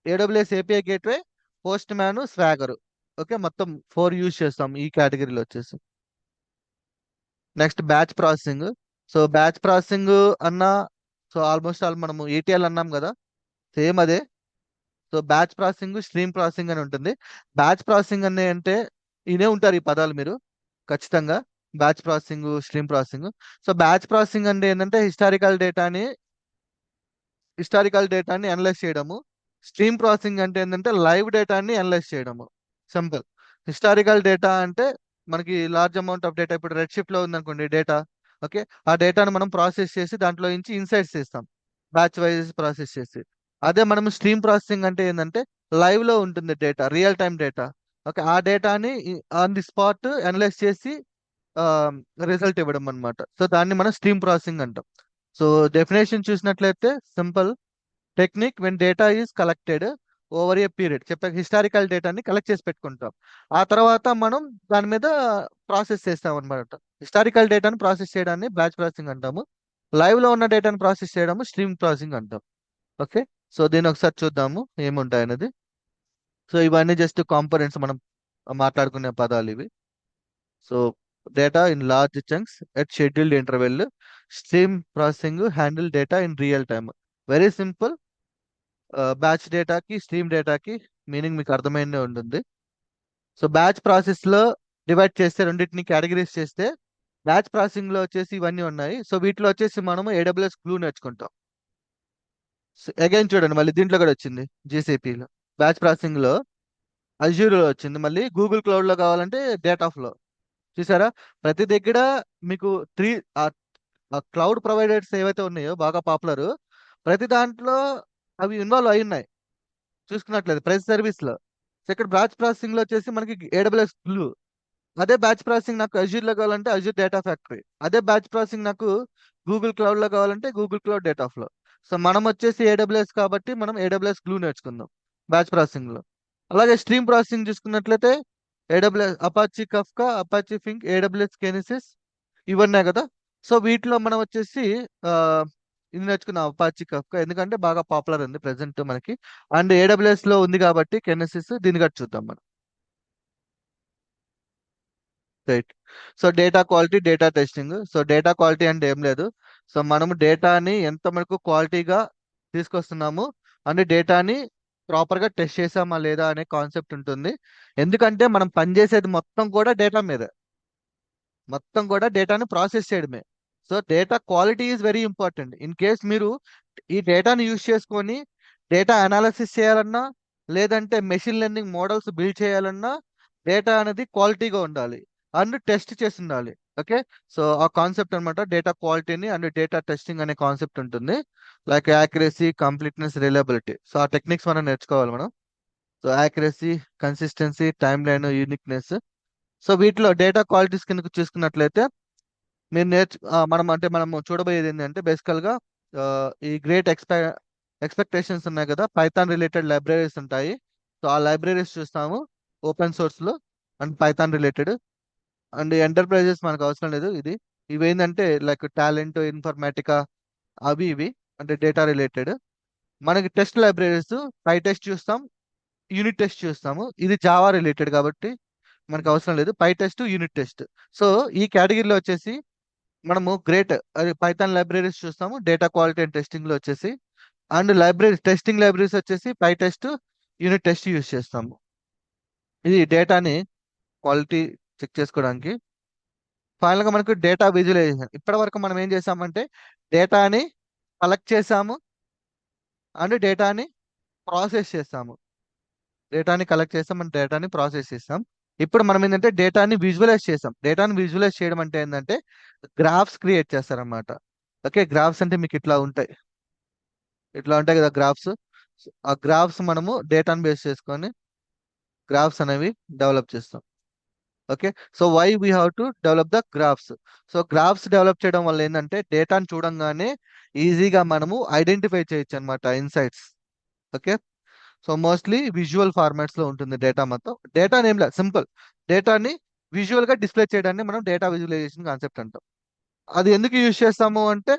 AWS API gateway, post man, Swagger. Okay, మొత్తం 4 యూజ్ చేస్తాం ఈ కేటగిరీలో వచ్చేసి. Next batch processing. So batch processing అన్నా, సో ఆల్మోస్ట్ ఆల్ మనము ఏటీఎల్ అన్నాం కదా, సేమ్ అదే. So batch processing, stream processing అని ఉంటుంది. బ్యాచ్ ప్రాసెసింగ్ అనే అంటే ఇనే ఉంటారు ఈ పదాలు మీరు ఖచ్చితంగా, batch processing, stream processing. So batch processing అంటే ఏంటంటే హిస్టారికల్ డేటాని అనలైజ్ చేయడము. స్ట్రీమ్ ప్రాసెసింగ్ అంటే ఏంటంటే లైవ్ డేటాని అనలైజ్ చేయడము. సింపుల్. హిస్టారికల్ డేటా అంటే మనకి లార్జ్ అమౌంట్ ఆఫ్ డేటా, ఇప్పుడు రెడ్ షిఫ్ట్ లో ఉందనుకోండి డేటా. ఓకే, ఆ డేటాను మనం ప్రాసెస్ చేసి దాంట్లో నుంచి ఇన్సైట్స్ ఇస్తాం, బ్యాచ్ వైజ్ ప్రాసెస్ చేసి. అదే మనం స్ట్రీమ్ ప్రాసెసింగ్ అంటే ఏంటంటే లైవ్ లో ఉంటుంది data, real time data. Okay, ఆ డేటాని ఆన్ ది స్పాట్ అనలైజ్ చేసి రిజల్ట్ ఇవ్వడం అనమాట. సో దాన్ని మనం స్ట్రీమ్ ప్రాసెసింగ్ అంటాం. సో డెఫినేషన్ చూసినట్లయితే simple technique when data is collected over a period. చెప్పాక హిస్టారికల్ డేటాని కలెక్ట్ చేసి పెట్టుకుంటాం, ఆ తర్వాత మనం దాని మీద ప్రాసెస్ చేస్తాం అనమాట. హిస్టారికల్ డేటాను ప్రాసెస్ చేయడాన్ని బ్యాచ్ ప్రాసెసింగ్ అంటాము, లైవ్ లో ఉన్న డేటాను ప్రాసెస్ చేయడము స్ట్రీమ్ ప్రాసెసింగ్ అంటాం. ఓకే, సో దీన్ని ఒకసారి చూద్దాము ఏముంటాయి అనేది. సో ఇవన్నీ జస్ట్ కాంపోనెంట్స్ మనం మాట్లాడుకునే పదాలు ఇవి. So data in large chunks at scheduled interval, stream processing handle data in real time. Very simple. Batch డేటాకి స్ట్రీమ్ డేటాకి మీనింగ్ మీకు అర్థమైందే ఉంటుంది. సో బ్యాచ్ ప్రాసెస్ లో డివైడ్ చేస్తే, రెండింటిని కేటగిరీస్ చేస్తే, బ్యాచ్ ప్రాసెసింగ్ లో వచ్చేసి ఇవన్నీ ఉన్నాయి. సో వీటిలో వచ్చేసి మనము ఏడబ్ల్యూఎస్ గ్లూ నేర్చుకుంటాం. అగైన్ చూడండి మళ్ళీ దీంట్లో కూడా వచ్చింది జీసీపీలో. బ్యాచ్ ప్రాసెసింగ్ లో అజ్యూర్ లో వచ్చింది, మళ్ళీ గూగుల్ క్లౌడ్ లో కావాలంటే డేటా ఫ్లో. చూసారా, ప్రతి దగ్గర మీకు త్రీ క్లౌడ్ ప్రొవైడర్స్ ఏవైతే ఉన్నాయో బాగా పాపులర్, ప్రతి దాంట్లో అవి ఇన్వాల్వ్ అయి ఉన్నాయి చూసుకున్నట్లేదు ప్రైస్ సర్వీస్ లో. సో ఇక్కడ బ్యాచ్ ప్రాసెసింగ్ లో వచ్చేసి మనకి ఏడబ్ల్యూఎస్ గ్లూ. అదే బ్యాచ్ ప్రాసెసింగ్ నాకు అజ్యూర్ లో కావాలంటే అజ్యూర్ డేటా ఫ్యాక్టరీ. అదే బ్యాచ్ ప్రాసెసింగ్ నాకు గూగుల్ క్లౌడ్ లో కావాలంటే Google Cloud Dataflow. So మనం వచ్చేసి ఏడబ్ల్యూఎస్ కాబట్టి మనం ఏడబ్ల్యూఎస్ గ్లూ నేర్చుకుందాం బ్యాచ్ ప్రాసెసింగ్ లో. అలాగే స్ట్రీమ్ ప్రాసెసింగ్ చూసుకున్నట్లయితే AWS Apache Kafka, Apache Flink, AWS Kinesis ఇవన్నీ కదా. సో వీటిలో మనం వచ్చేసి ఆ, ఇది నేర్చుకున్నాం అపాచీ కఫ్కా, ఎందుకంటే బాగా పాపులర్ ఉంది ప్రెసెంట్ మనకి. అండ్ ఏడబ్ల్యూఎస్ లో ఉంది కాబట్టి కెనిసిస్, దీన్ని కూడా చూద్దాం మనం. Right. So data quality, data testing. So data quality అంటే ఏం లేదు, సో మనము డేటాని ఎంత మనకు క్వాలిటీగా తీసుకొస్తున్నాము అంటే డేటాని ప్రాపర్ గా టెస్ట్ చేసామా లేదా అనే కాన్సెప్ట్ ఉంటుంది. ఎందుకంటే మనం పనిచేసేది మొత్తం కూడా డేటా మీద, మొత్తం కూడా డేటాని ప్రాసెస్ చేయడమే. So data quality is very important. In case మీరు ఈ డేటాని యూజ్ చేసుకొని డేటా అనాలిసిస్ చేయాలన్నా లేదంటే మెషిన్ లెర్నింగ్ మోడల్స్ బిల్డ్ చేయాలన్నా డేటా అనేది క్వాలిటీగా ఉండాలి అండ్ టెస్ట్ చేసి ఉండాలి. ఓకే, సో ఆ కాన్సెప్ట్ అన్నమాట డేటా క్వాలిటీని అండ్ డేటా టెస్టింగ్ అనే కాన్సెప్ట్ ఉంటుంది. Like accuracy, completeness, reliability. So ఆ టెక్నిక్స్ మనం నేర్చుకోవాలి మనం. So accuracy, consistency, time line, uniqueness. So వీటిలో డేటా క్వాలిటీస్ కింద చూసుకున్నట్లయితే మీరు మనం అంటే మనం చూడబోయేది ఏంటంటే బేసికల్ గా ఈ గ్రేట్ ఎక్స్పెక్టేషన్స్ ఉన్నాయి కదా, పైథాన్ రిలేటెడ్ లైబ్రరీస్ ఉంటాయి. సో ఆ లైబ్రరీస్ చూస్తాము ఓపెన్ సోర్స్ లో and Python related. And enterprises మనకు అవసరం లేదు. ఇవి ఏంటంటే లైక్ టాలెంట్, ఇన్ఫర్మేటికా, అవి ఇవి అంటే డేటా రిలేటెడ్. మనకి టెస్ట్ లైబ్రరీస్ పై టెస్ట్ చూస్తాం, యూనిట్ టెస్ట్ చూస్తాము. ఇది జావా రిలేటెడ్ కాబట్టి మనకు అవసరం లేదు, పై టెస్ట్, యూనిట్ టెస్ట్. సో ఈ కేటగిరీలో వచ్చేసి మనము గ్రేట్ అది పైథాన్ లైబ్రరీస్ చూస్తాము డేటా క్వాలిటీ అండ్ టెస్టింగ్ లో వచ్చేసి. అండ్ టెస్టింగ్ లైబ్రరీస్ వచ్చేసి పై టెస్ట్, యూనిట్ టెస్ట్ యూస్ చేస్తాము. ఇది డేటాని క్వాలిటీ చెక్ చేసుకోవడానికి. ఫైనల్ గా మనకు డేటా విజువలైజేషన్. ఇప్పటి వరకు మనం ఏం చేసామంటే డేటాని కలెక్ట్ చేసాము అండ్ డేటాని ప్రాసెస్ చేస్తాము. డేటాని కలెక్ట్ చేస్తాం అండ్ డేటాని ప్రాసెస్ చేస్తాం. ఇప్పుడు మనం ఏంటంటే డేటాని విజువలైజ్ చేస్తాం. డేటాని విజువలైజ్ చేయడం అంటే ఏంటంటే గ్రాఫ్స్ క్రియేట్ చేస్తారన్నమాట. ఓకే, గ్రాఫ్స్ అంటే మీకు ఇట్లా ఉంటాయి కదా గ్రాఫ్స్. ఆ గ్రాఫ్స్ మనము డేటాను బేస్ చేసుకొని గ్రాఫ్స్ అనేవి డెవలప్ చేస్తాం. Okay, so why we have to develop the graphs. So graphs develop చేయడం వల్ల ఏంటంటే డేటాను చూడంగానే ఈజీగా మనము ఐడెంటిఫై చేయొచ్చు అనమాట insights. Okay, so mostly visual formats లో ఉంటుంది డేటా మొత్తం. డేటాని ఏం లేదు, సింపుల్ డేటాని విజువల్ గా డిస్ప్లే చేయడాన్ని మనం డేటా విజువలైజేషన్ కాన్సెప్ట్ అంటాం. అది ఎందుకు యూజ్ చేస్తాము అంటే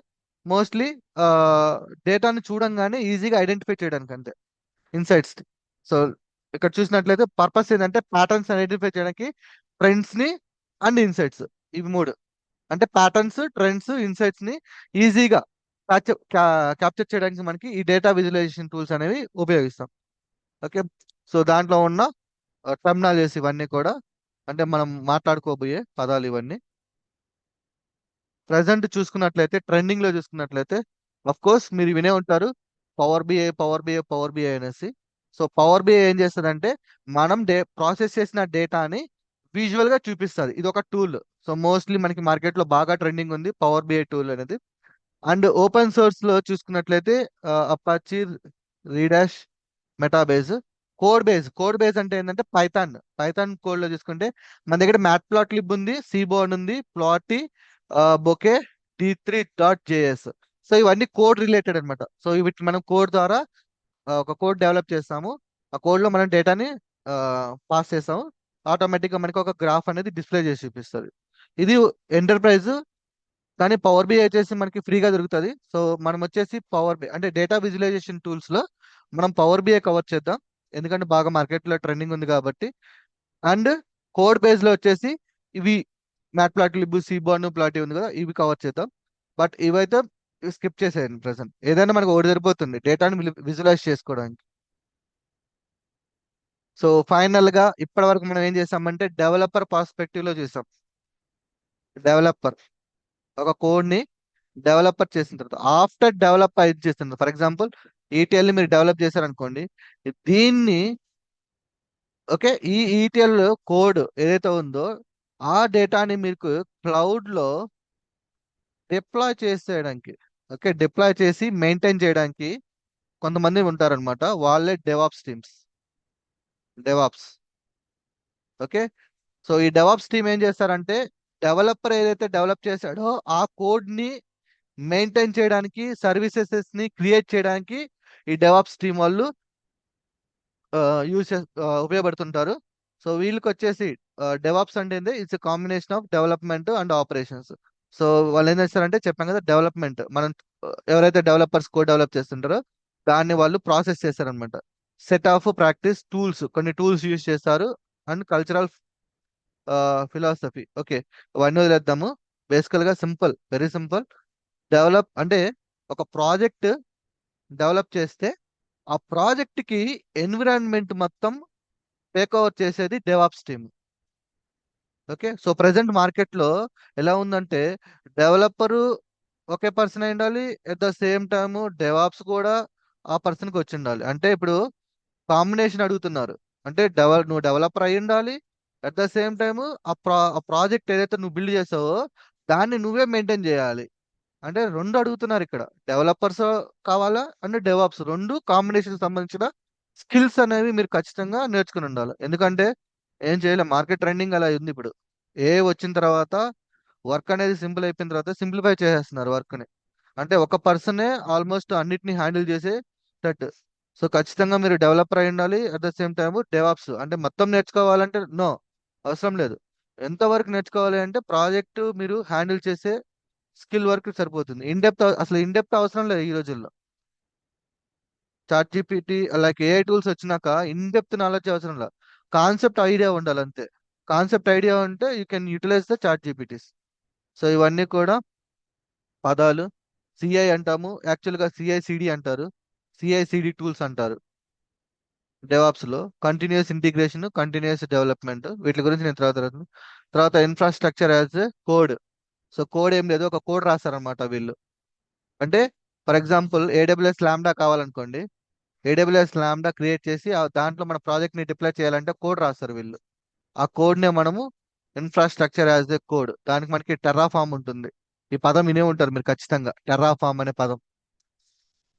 మోస్ట్లీ డేటాని చూడంగానే ఈజీగా ఐడెంటిఫై చేయడానికి అంతే, ఇన్సైట్స్. సో ఇక్కడ చూసినట్లయితే పర్పస్ ఏంటంటే ప్యాటర్న్స్ ఐడెంటిఫై చేయడానికి, ట్రెండ్స్ ని అండ్ ఇన్సైట్స్. ఇవి మూడు అంటే ప్యాటర్న్స్, ట్రెండ్స్, ఇన్సైట్స్ ని ఈజీగా క్యాప్చర్ చేయడానికి మనకి ఈ డేటా విజువలైజేషన్ టూల్స్ అనేవి ఉపయోగిస్తాం. ఓకే, సో దాంట్లో ఉన్న టెర్మినాలజీస్ ఇవన్నీ కూడా అంటే మనం మాట్లాడుకోబోయే పదాలు ఇవన్నీ. ప్రజెంట్ చూసుకున్నట్లయితే ట్రెండింగ్ లో చూసుకున్నట్లయితే అఫ్ కోర్స్ మీరు వినే ఉంటారు Power BI, Power BI, Power BI అనేసి. సో పవర్ బిఐ ఏం చేస్తుంది మనం ప్రాసెస్ చేసిన డేటాని విజువల్ గా చూపిస్తుంది. ఇది ఒక టూల్. సో మోస్ట్లీ మనకి మార్కెట్ లో బాగా ట్రెండింగ్ ఉంది పవర్ బిఐ టూల్ అనేది. అండ్ ఓపెన్ సోర్స్ లో చూసుకున్నట్లయితే అపాచీ, రీడాష్, మెటాబేస్. కోడ్ బేస్ అంటే ఏంటంటే పైథాన్ కోడ్ లో చూసుకుంటే మన దగ్గర మ్యాట్ ప్లాట్ లిబ్ ఉంది, సీబోర్న్ ఉంది, ప్లాటీ, బొకే, D3.js. సో ఇవన్నీ కోడ్ రిలేటెడ్ అన్నమాట. సో వీటి మనం కోడ్ ద్వారా ఒక కోడ్ డెవలప్ చేస్తాము. ఆ కోడ్ లో మనం డేటాని పాస్ చేస్తాము. ఆటోమేటిక్ గా మనకి ఒక గ్రాఫ్ అనేది డిస్ప్లే చేసి చూపిస్తుంది. ఇది ఎంటర్ప్రైజ్. కానీ పవర్ బిఐ వచ్చేసి మనకి ఫ్రీగా దొరుకుతుంది. సో మనం వచ్చేసి పవర్ బిఐ అంటే డేటా విజువలైజేషన్ టూల్స్ లో మనం పవర్ బిఐ కవర్ చేద్దాం, ఎందుకంటే బాగా మార్కెట్ లో ట్రెండింగ్ ఉంది కాబట్టి. అండ్ కోడ్ బేస్ లో వచ్చేసి ఇవి మ్యాట్ ప్లాట్ లిబ్, సీబార్న్, ప్లాటీ ఉంది కదా, ఇవి కవర్ చేద్దాం. బట్ ఇవైతే స్కిప్ చేసేయండి ప్రజెంట్. ఏదైనా మనకు ఒకటి సరిపోతుంది డేటాని విజువలైజ్ చేసుకోవడానికి. సో ఫైనల్ గా ఇప్పటి వరకు మనం ఏం చేసామంటే డెవలపర్ పర్స్పెక్టివ్ లో చూసాం. డెవలపర్ ఒక కోడ్ ని డెవలపర్ చేసిన తర్వాత ఆఫ్టర్ డెవలప్ ఇది చేస్తున్నారు. ఫర్ ఎగ్జాంపుల్ ఈటీఎల్ ని మీరు డెవలప్ చేశారనుకోండి, దీన్ని ఓకే ఈ ఈటీఎల్ కోడ్ ఏదైతే ఉందో ఆ డేటాని మీకు క్లౌడ్ లో డిప్లాయ్ చేసేయడానికి, ఓకే డిప్లాయ్ చేసి మెయింటైన్ చేయడానికి కొంతమంది ఉంటారనమాట. వాళ్ళే DevOps teams. DevOps. Okay, so ఈ డెవాప్స్ టీమ్ ఏం చేస్తారంటే డెవలపర్ ఏదైతే డెవలప్ చేశాడో ఆ కోడ్ ని మెయింటైన్ చేయడానికి, సర్వీసెస్ ని క్రియేట్ చేయడానికి ఈ డెవాప్స్ టీమ్ వాళ్ళు ఉపయోగపడుతుంటారు. సో వీళ్ళకి వచ్చేసి డెవాప్స్ అంటే it's combination of development and operations. So వాళ్ళు ఏం చేస్తారంటే చెప్పాం కదా డెవలప్మెంట్, మనం ఎవరైతే డెవలపర్స్ కోడ్ డెవలప్ చేస్తుంటారో దాన్ని వాళ్ళు ప్రాసెస్ చేస్తారనమాట. సెట్ ఆఫ్ ప్రాక్టీస్ టూల్స్, కొన్ని టూల్స్ యూజ్ చేస్తారు. And cultural philosophy. ఓకే, అవన్నీ వదిలేద్దాము. బేసికల్ గా సింపుల్, వెరీ సింపుల్. డెవలప్ అంటే ఒక ప్రాజెక్ట్ డెవలప్ చేస్తే ఆ ప్రాజెక్ట్ కి ఎన్విరాన్మెంట్ మొత్తం టేక్ ఓవర్ చేసేది DevOps team. Okay, so present market లో ఎలా ఉందంటే డెవలపరు ఒకే పర్సన్ అయి ఉండాలి, at the same time DevOps కూడా ఆ పర్సన్కి వచ్చి ఉండాలి. అంటే ఇప్పుడు కాంబినేషన్ అడుగుతున్నారు. అంటే నువ్వు డెవలపర్ అయి ఉండాలి. అట్ ద సేమ్ టైమ్ ఆ ప్రాజెక్ట్ ఏదైతే నువ్వు బిల్డ్ చేసావో దాన్ని నువ్వే మెయింటైన్ చేయాలి. అంటే రెండు అడుగుతున్నారు ఇక్కడ. డెవలపర్స్ కావాలా అండ్ డెవాప్స్ రెండు కాంబినేషన్ సంబంధించిన స్కిల్స్ అనేవి మీరు ఖచ్చితంగా నేర్చుకుని ఉండాలి. ఎందుకంటే ఏం చేయలేం, మార్కెట్ ట్రెండింగ్ అలా ఉంది ఇప్పుడు. ఏ వచ్చిన తర్వాత వర్క్ అనేది సింపుల్ అయిపోయిన తర్వాత సింప్లిఫై చేసేస్తున్నారు వర్క్ ని. అంటే ఒక పర్సనే ఆల్మోస్ట్ అన్నిటిని హ్యాండిల్ చేసే సెట్. సో ఖచ్చితంగా మీరు డెవలపర్ అయి ఉండాలి. At the same time DevOps అంటే మొత్తం నేర్చుకోవాలంటే నో, అవసరం లేదు. ఎంతవరకు నేర్చుకోవాలి అంటే ప్రాజెక్ట్ మీరు హ్యాండిల్ చేసే స్కిల్ వర్క్ సరిపోతుంది. అసలు ఇన్ డెప్త్ అవసరం లేదు ఈ రోజుల్లో. ChatGPT like AI tools వచ్చినాక ఇన్ డెప్త్ నాలెడ్జ్ అవసరం లేదు. కాన్సెప్ట్ ఐడియా ఉండాలి అంతే. కాన్సెప్ట్ ఐడియా ఉంటే you can utilize the ChatGPTs. So ఇవన్నీ కూడా పదాలు. సిఐ అంటాము, యాక్చువల్గా సిఐసిడి అంటారు, సిఐసిడి టూల్స్ అంటారు. డెవాప్స్ లో కంటిన్యూస్ ఇంటిగ్రేషన్, కంటిన్యూస్ డెవలప్మెంట్, వీటి గురించి నేను తర్వాత infrastructure as code. So code ఏం లేదు, ఒక కోడ్ రాస్తారనమాట వీళ్ళు. అంటే ఫర్ ఎగ్జాంపుల్ ఏడబ్ల్యూఎస్ లాంబ్డా కావాలనుకోండి, ఏడబ్ల్యూఎస్ లాంబ్డా క్రియేట్ చేసి దాంట్లో మన ప్రాజెక్ట్ ని డిప్లాయ్ చేయాలంటే కోడ్ రాస్తారు వీళ్ళు. ఆ కోడ్ నే మనము ఇన్ఫ్రాస్ట్రక్చర్ యాజ్ ఎ కోడ్. దానికి మనకి టెర్రాఫామ్ ఉంటుంది. ఈ పదం వినే ఉంటారు మీరు ఖచ్చితంగా, టెర్రాఫామ్ అనే పదం.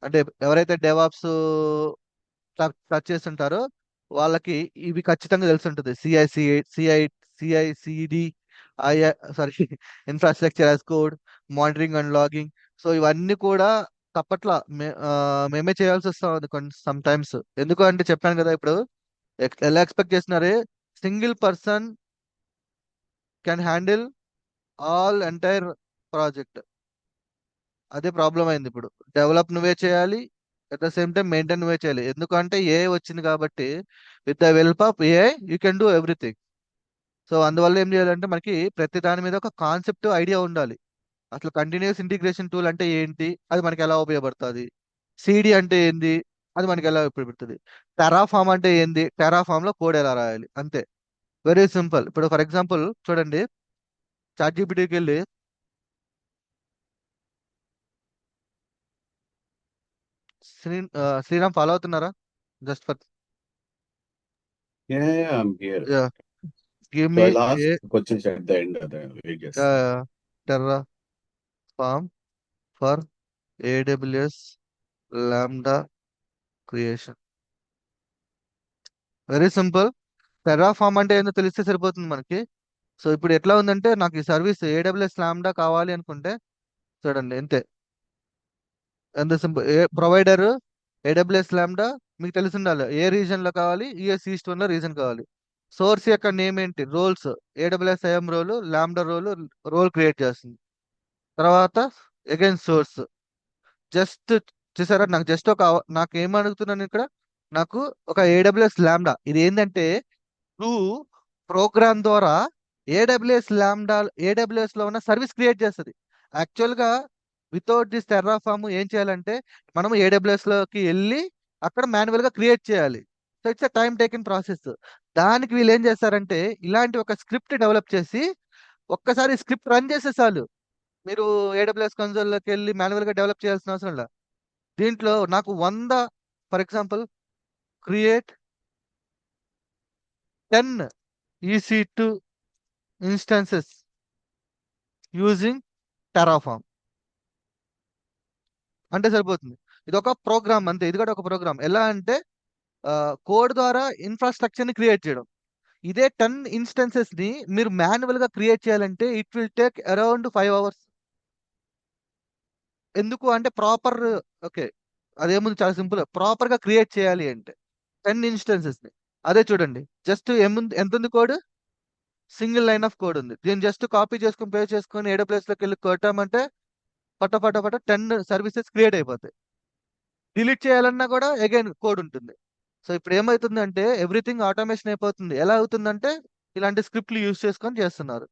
అంటే ఎవరైతే డెవాప్స్ టచ్ చేస్తుంటారో వాళ్ళకి ఇవి ఖచ్చితంగా తెలిసి ఉంటుంది. CI CD, I sorry infrastructure as code, monitoring and logging. So ఇవన్నీ కూడా తప్పట్లా మేమే చేయాల్సి వస్తుంది కొన్ని సమ్ టైమ్స్. ఎందుకు అంటే చెప్పాను కదా ఇప్పుడు, ఎలా ఎక్స్పెక్ట్ చేస్తున్నారే single person can handle all entire project. అదే ప్రాబ్లం అయింది ఇప్పుడు. డెవలప్ నువ్వే చేయాలి, at the same time maintain నువ్వే చేయాలి. ఎందుకంటే ఏఐ వచ్చింది కాబట్టి with the help of AI you can do everything. So అందువల్ల ఏం చేయాలంటే మనకి ప్రతి దాని మీద ఒక కాన్సెప్ట్ ఐడియా ఉండాలి. అసలు కంటిన్యూస్ ఇంటిగ్రేషన్ టూల్ అంటే ఏంటి, అది మనకి ఎలా ఉపయోగపడుతుంది, సిడి అంటే ఏంది, అది మనకి ఎలా ఉపయోగపడుతుంది, టెరాఫామ్ అంటే ఏంది, టెరాఫామ్ లో కోడ్ ఎలా రాయాలి, అంతే. Very simple. ఇప్పుడు ఫర్ ఎగ్జాంపుల్ చూడండి, చాట్ జీపీటీకి వెళ్ళి శ్రీరామ్ ఫాలో అవుతున్నారా? Just for Yeah, yeah, I'm here. Give So me I'll ask a questions at the end of the videos. Terraform for AWS Lambda creation. Very simple. Terraform అంటే ఏందో తెలిస్తే సరిపోతుంది మనకి. సో ఇప్పుడు ఎట్లా ఉందంటే నాకు ఈ సర్వీస్ ఏడబ్ల్యూఎస్ లాంబ్డా కావాలి అనుకుంటే చూడండి అంతే. ఎంత సింపుల్. ఏ ప్రొవైడర్ ఏడబ్ల్యూఎస్ లాంబ్డా మీకు తెలిసి ఉండాలి. ఏ రీజన్ లో కావాలి, యుఎస్ ఈస్ట్ వన్ లో రీజన్ కావాలి. సోర్స్ యొక్క నేమ్ ఏంటి, roles, AWS IAM role, Lambda role create చేస్తుంది. తర్వాత అగైన్ సోర్స్. జస్ట్ చూసారా, నాకు ఏం అడుగుతున్నాను ఇక్కడ, నాకు ఒక ఏడబ్ల్యూఎస్ లాంబ్డా ఇది ఏంటంటే త్రూ ప్రోగ్రామ్ ద్వారా ఏడబ్ల్యూఎస్ లో ఉన్న సర్వీస్ క్రియేట్ చేస్తుంది. యాక్చువల్ గా వితౌట్ దిస్ టెర్రాఫామ్ ఏం చేయాలంటే మనం ఏడబ్ల్యూఎస్ లోకి వెళ్ళి అక్కడ మాన్యువల్ గా క్రియేట్ చేయాలి. So it's a time taking process. దానికి వీళ్ళు ఏం చేస్తారంటే ఇలాంటి ఒక స్క్రిప్ట్ డెవలప్ చేసి ఒక్కసారి స్క్రిప్ట్ రన్ చేసే చాలు, మీరు ఏడబ్ల్యూఎస్ కన్సోల్లోకి వెళ్ళి మాన్యువల్ గా డెవలప్ చేయాల్సిన అవసరం లేదు. దీంట్లో నాకు 100 for example create 10 EC2 instances using Terraform అంటే సరిపోతుంది. ఇది ఒక ప్రోగ్రామ్ అంతే. ఇది కూడా ఒక ప్రోగ్రామ్. ఎలా అంటే కోడ్ ద్వారా ఇన్ఫ్రాస్ట్రక్చర్ ని క్రియేట్ చేయడం. ఇదే 10 ఇన్స్టెన్సెస్ ని మీరు మాన్యువల్ గా క్రియేట్ చేయాలంటే it will take around 5 hours. ఎందుకు అంటే ప్రాపర్, ఓకే, అదేముంది చాలా సింపుల్. ప్రాపర్ గా క్రియేట్ చేయాలి అంటే 10 ఇన్స్టెన్సెస్ ని. అదే చూడండి, జస్ట్ ఏముంది, ఎంత ఉంది code, single line of code ఉంది. దీన్ని జస్ట్ కాపీ చేసుకుని పే చేసుకుని ఏడబ్ల్యూఎస్ లోకి వెళ్ళి కొట్టామంటే పట పట పట 10 సర్వీసెస్ క్రియేట్ అయిపోతాయి. డిలీట్ చేయాలన్నా కూడా అగైన్ కోడ్ ఉంటుంది. సో ఇప్పుడు ఏమవుతుందంటే ఎవ్రీథింగ్ ఆటోమేషన్ అయిపోతుంది. ఎలా అవుతుందంటే ఇలాంటి స్క్రిప్ట్లు యూజ్ చేసుకొని చేస్తున్నారు.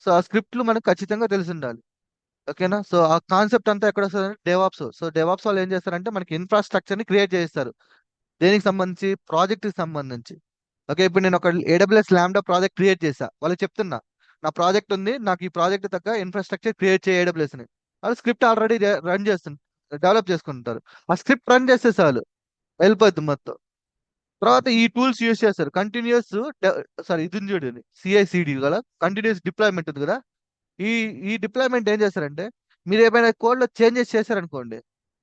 సో ఆ స్క్రిప్ట్లు మనకు ఖచ్చితంగా తెలిసి ఉండాలి. ఓకేనా? సో ఆ కాన్సెప్ట్ అంతా ఎక్కడ వస్తుంది, డెవాప్స్. సో డెవాప్స్ వాళ్ళు ఏం చేస్తారంటే మనకి ఇన్ఫ్రాస్ట్రక్చర్ ని క్రియేట్ చేస్తారు. దేనికి సంబంధించి, ప్రాజెక్ట్ కి సంబంధించి. ఓకే, ఇప్పుడు నేను ఒక ఏడబ్ల్యూఎస్ లాంబ్డా ప్రాజెక్ట్ క్రియేట్ చేశా, వాళ్ళకి చెప్తున్నా నా ప్రాజెక్ట్ ఉంది, నాకు ఈ ప్రాజెక్ట్ తగ్గ ఇన్ఫ్రాస్ట్రక్చర్ క్రియేట్ చేయ ఏడబ్ల్యూఎస్ అని. వాళ్ళు స్క్రిప్ట్ ఆల్రెడీ రన్ చేస్తుంది. డెవలప్ చేసుకుంటారు. ఆ స్క్రిప్ట్ రన్ చేస్తే చాలు వెళ్ళిపోద్ది మొత్తం. తర్వాత ఈ టూల్స్ యూస్ చేస్తారు. కంటిన్యూస్ సారీ ఇది ఉంది చూడండి, సిఐసిడి కదా, కంటిన్యూస్ డిప్లాయ్మెంట్ ఉంది కదా. ఈ ఈ డిప్లాయ్మెంట్ ఏం చేస్తారంటే, మీరు ఏమైనా కోడ్లో చేంజెస్ చేశారనుకోండి,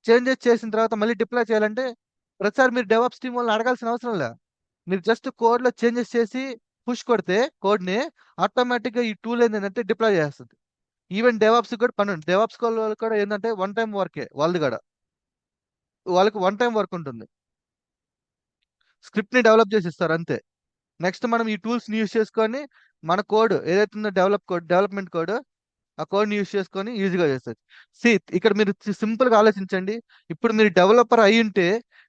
చేంజెస్ చేసిన తర్వాత మళ్ళీ డిప్లాయ్ చేయాలంటే ప్రతిసారి మీరు డెవాప్స్ టీమ్ వాళ్ళని అడగాల్సిన అవసరం లే. మీరు జస్ట్ కోడ్లో చేంజెస్ చేసి పుష్ కొడితే కోడ్ని, ఆటోమేటిక్గా ఈ టూల్ ఏంటంటే డిప్లాయ్ చేస్తుంది. ఈవెన్ డెవాప్స్ కూడా పని ఉంది. డెవాప్స్ వాళ్ళు కూడా ఏంటంటే వన్ టైం వర్కే వాళ్ళది కూడా, వాళ్ళకి వన్ టైం వర్క్ ఉంటుంది. స్క్రిప్ట్ ని డెవలప్ చేసి ఇస్తారు అంతే. నెక్స్ట్ మనం ఈ టూల్స్ ని యూస్ చేసుకొని మన కోడ్ ఏదైతే ఉందో డెవలప్మెంట్ కోడ్, ఆ కోడ్ ని యూస్ చేసుకొని ఈజీగా చేస్తారు. సి ఇక్కడ మీరు సింపుల్ గా ఆలోచించండి. ఇప్పుడు మీరు డెవలపర్ అయి ఉంటే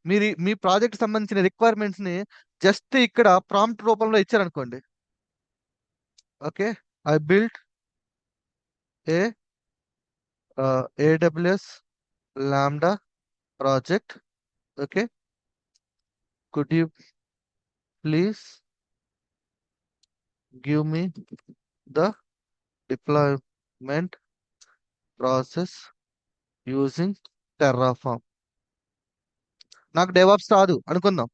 మీరు మీ ప్రాజెక్ట్ సంబంధించిన రిక్వైర్మెంట్స్ ని జస్ట్ ఇక్కడ ప్రాంప్ట్ రూపంలో ఇచ్చారనుకోండి. Okay, I built a AWS Lambda project. Okay, could you please give me the deployment process using Terraform? నాకు డెవాప్స్ రాదు అనుకుందాం.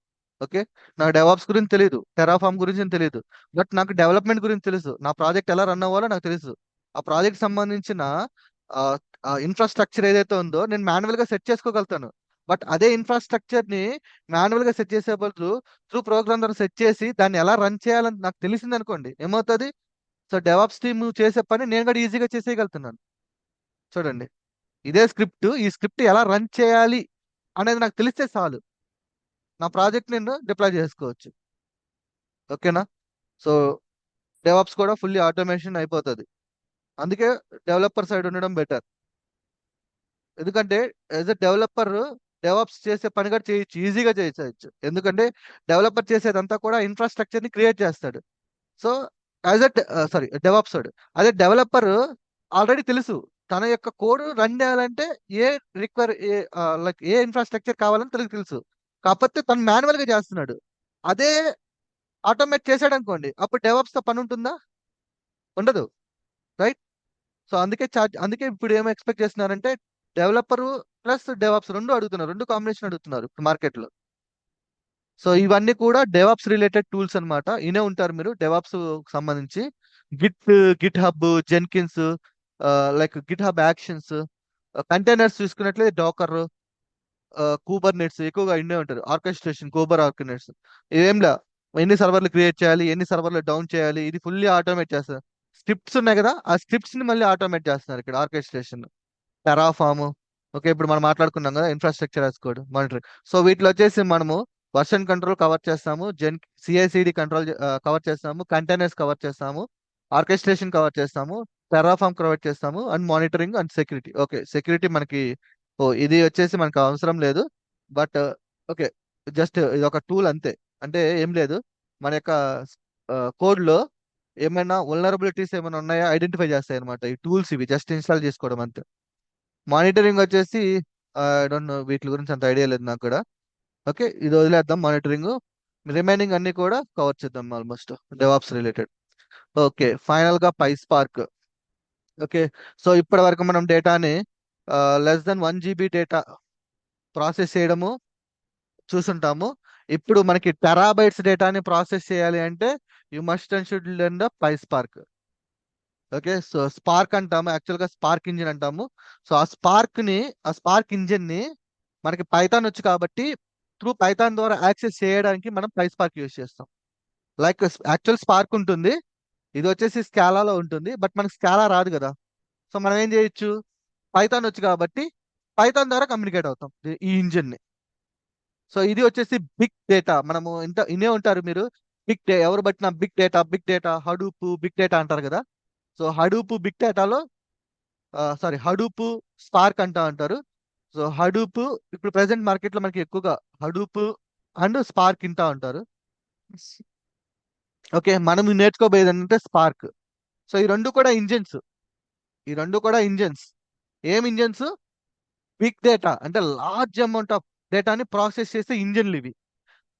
ఓకే, నాకు డెవాప్స్ గురించి తెలియదు, టెరాఫామ్ గురించి తెలియదు, బట్ నాకు డెవలప్మెంట్ గురించి తెలుసు. నా ప్రాజెక్ట్ ఎలా రన్ అవ్వాలో నాకు తెలుసు. ఆ ప్రాజెక్ట్ సంబంధించిన ఇన్ఫ్రాస్ట్రక్చర్ ఏదైతే ఉందో నేను మాన్యువల్ గా సెట్ చేసుకోగలుగుతాను. బట్ అదే ఇన్ఫ్రాస్ట్రక్చర్ ని మాన్యువల్ గా సెట్ చేసే బదులు త్రూ ప్రోగ్రామ్ ద్వారా సెట్ చేసి దాన్ని ఎలా రన్ చేయాలని నాకు తెలిసింది అనుకోండి, ఏమవుతుంది? సో డెవాప్స్ టీమ్ చేసే పని నేను కూడా ఈజీగా చేసేయగలుగుతున్నాను. చూడండి, ఇదే స్క్రిప్ట్, ఈ స్క్రిప్ట్ ఎలా రన్ చేయాలి అనేది నాకు తెలిస్తే చాలు, నా ప్రాజెక్ట్ నేను డిప్లాయ్ చేసుకోవచ్చు. ఓకేనా? సో డెవాప్స్ కూడా ఫుల్లీ ఆటోమేషన్ అయిపోతుంది. అందుకే డెవలపర్ సైడ్ ఉండడం బెటర్. ఎందుకంటే యాజ్ ఎ డెవలపర్ డెవాప్స్ చేసే పని కూడా చేయొచ్చు, ఈజీగా చేయొచ్చు. ఎందుకంటే డెవలపర్ చేసేదంతా కూడా ఇన్ఫ్రాస్ట్రక్చర్ ని క్రియేట్ చేస్తాడు. సో యాజ్ ఎ డెవాప్స్ వాడు, అదే డెవలపర్ ఆల్రెడీ తెలుసు తన యొక్క కోడ్ రన్ చేయాలంటే ఏ లైక్ ఏ ఇన్ఫ్రాస్ట్రక్చర్ కావాలని తెలుసు. కాకపోతే తను మాన్యువల్ గా చేస్తున్నాడు. అదే ఆటోమేట్ చేశాడు అనుకోండి, అప్పుడు డెవాప్స్ తో పని ఉంటుందా? ఉండదు, రైట్? సో అందుకే ఇప్పుడు ఏమో ఎక్స్పెక్ట్ చేస్తున్నారంటే డెవలపర్ ప్లస్ డెవాప్స్ రెండు అడుగుతున్నారు, రెండు కాంబినేషన్ అడుగుతున్నారు మార్కెట్ లో. సో ఇవన్నీ కూడా డెవాప్స్ రిలేటెడ్ టూల్స్ అన్నమాట. ఇనే ఉంటారు మీరు డెవాప్స్ సంబంధించి. Git hub, Jenkins, like Git hub actions, containers చూసుకున్నట్లయితే డాకర్, కూబర్నెట్స్ ఎక్కువగా ఇండే ఉంటారు. ఆర్కెస్ట్రేషన్, కూబర్ ఆర్కెస్ట్రేషన్ ఏంలా, ఎన్ని సర్వర్లు క్రియేట్ చేయాలి, ఎన్ని సర్వర్లు డౌన్ చేయాలి, ఇది ఫుల్లీ ఆటోమేట్ చేస్తారు. స్క్రిప్ట్స్ ఉన్నాయి కదా, ఆ స్క్రిప్ట్స్ ని మళ్ళీ ఆటోమేట్ చేస్తున్నారు ఇక్కడ ఆర్కెస్ట్రేషన్. టెరాఫామ్, ఓకే, ఇప్పుడు మనం మాట్లాడుకున్నాం కదా infrastructure as code monitoring. So వీటిలో వచ్చేసి మనము వర్షన్ కంట్రోల్ కవర్ చేస్తాము, సిఐసిడి కంట్రోల్ కవర్ చేస్తాము, కంటైనర్స్ కవర్ చేస్తాము, ఆర్కెస్ట్రేషన్ కవర్ చేస్తాము, టెరాఫామ్ కవర్ చేస్తాము, and monitoring and security. Okay, security మనకి ఇది వచ్చేసి మనకు అవసరం లేదు, బట్ ఓకే, జస్ట్ ఇది ఒక టూల్ అంతే. అంటే ఏం లేదు, మన యొక్క కోడ్ లో ఏమైనా వల్నరబిలిటీస్ ఏమైనా ఉన్నాయా ఐడెంటిఫై చేస్తాయి అనమాట ఈ టూల్స్. ఇవి జస్ట్ ఇన్స్టాల్ చేసుకోవడం అంతే. మానిటరింగ్ వచ్చేసి ఐ డోంట్ నో, వీటి గురించి అంత ఐడియా లేదు నాకు కూడా. ఓకే, ఇది వదిలేద్దాం మానిటరింగ్. రిమైనింగ్ అన్ని కూడా కవర్ చేద్దాం almost DevOps related. Okay, final గా PySpark. ఓకే, సో ఇప్పటి వరకు మనం డేటాని less than 1 GB data process చేయడము చూసుంటాము. ఇప్పుడు మనకి టెరాబైట్స్ డేటాని ప్రాసెస్ చేయాలి అంటే you must and should learn the PySpark. Okay, so spark అంటాము, యాక్చువల్ గా స్పార్క్ ఇంజిన్ అంటాము. సో ఆ స్పార్క్ ఇంజిన్ ని మనకి పైథాన్ వచ్చు కాబట్టి త్రూ పైథాన్ ద్వారా యాక్సెస్ చేయడానికి మనం PySpark యూజ్ చేస్తాం. లైక్ యాక్చువల్ స్పార్క్ ఉంటుంది, ఇది వచ్చేసి స్కాలాలో ఉంటుంది, బట్ మనకి స్కాలా రాదు కదా. సో మనం ఏం చేయొచ్చు, పైథాన్ వచ్చు కాబట్టి పైథాన్ ద్వారా కమ్యూనికేట్ అవుతాం ఈ ఇంజిన్ ని. సో ఇది వచ్చేసి బిగ్ డేటా. మనము ఇనే ఉంటారు మీరు, ఎవరు బట్టిన big data Hadoop big data అంటారు కదా. సో హడూప్ బిగ్ డేటాలో హడూప్ స్పార్క్ అంటారు. సో హడూప్ ఇప్పుడు ప్రెసెంట్ మార్కెట్ లో మనకి ఎక్కువగా హడూప్ అండ్ స్పార్క్ ఇంటా ఉంటారు. ఓకే, మనం నేర్చుకోబోయేది ఏంటంటే స్పార్క్. సో ఈ రెండు కూడా ఇంజన్స్. ఏం ఇంజన్స్? బిగ్ డేటా అంటే లార్జ్ అమౌంట్ ఆఫ్ డేటాని ప్రాసెస్ చేసే ఇంజన్లు ఇవి.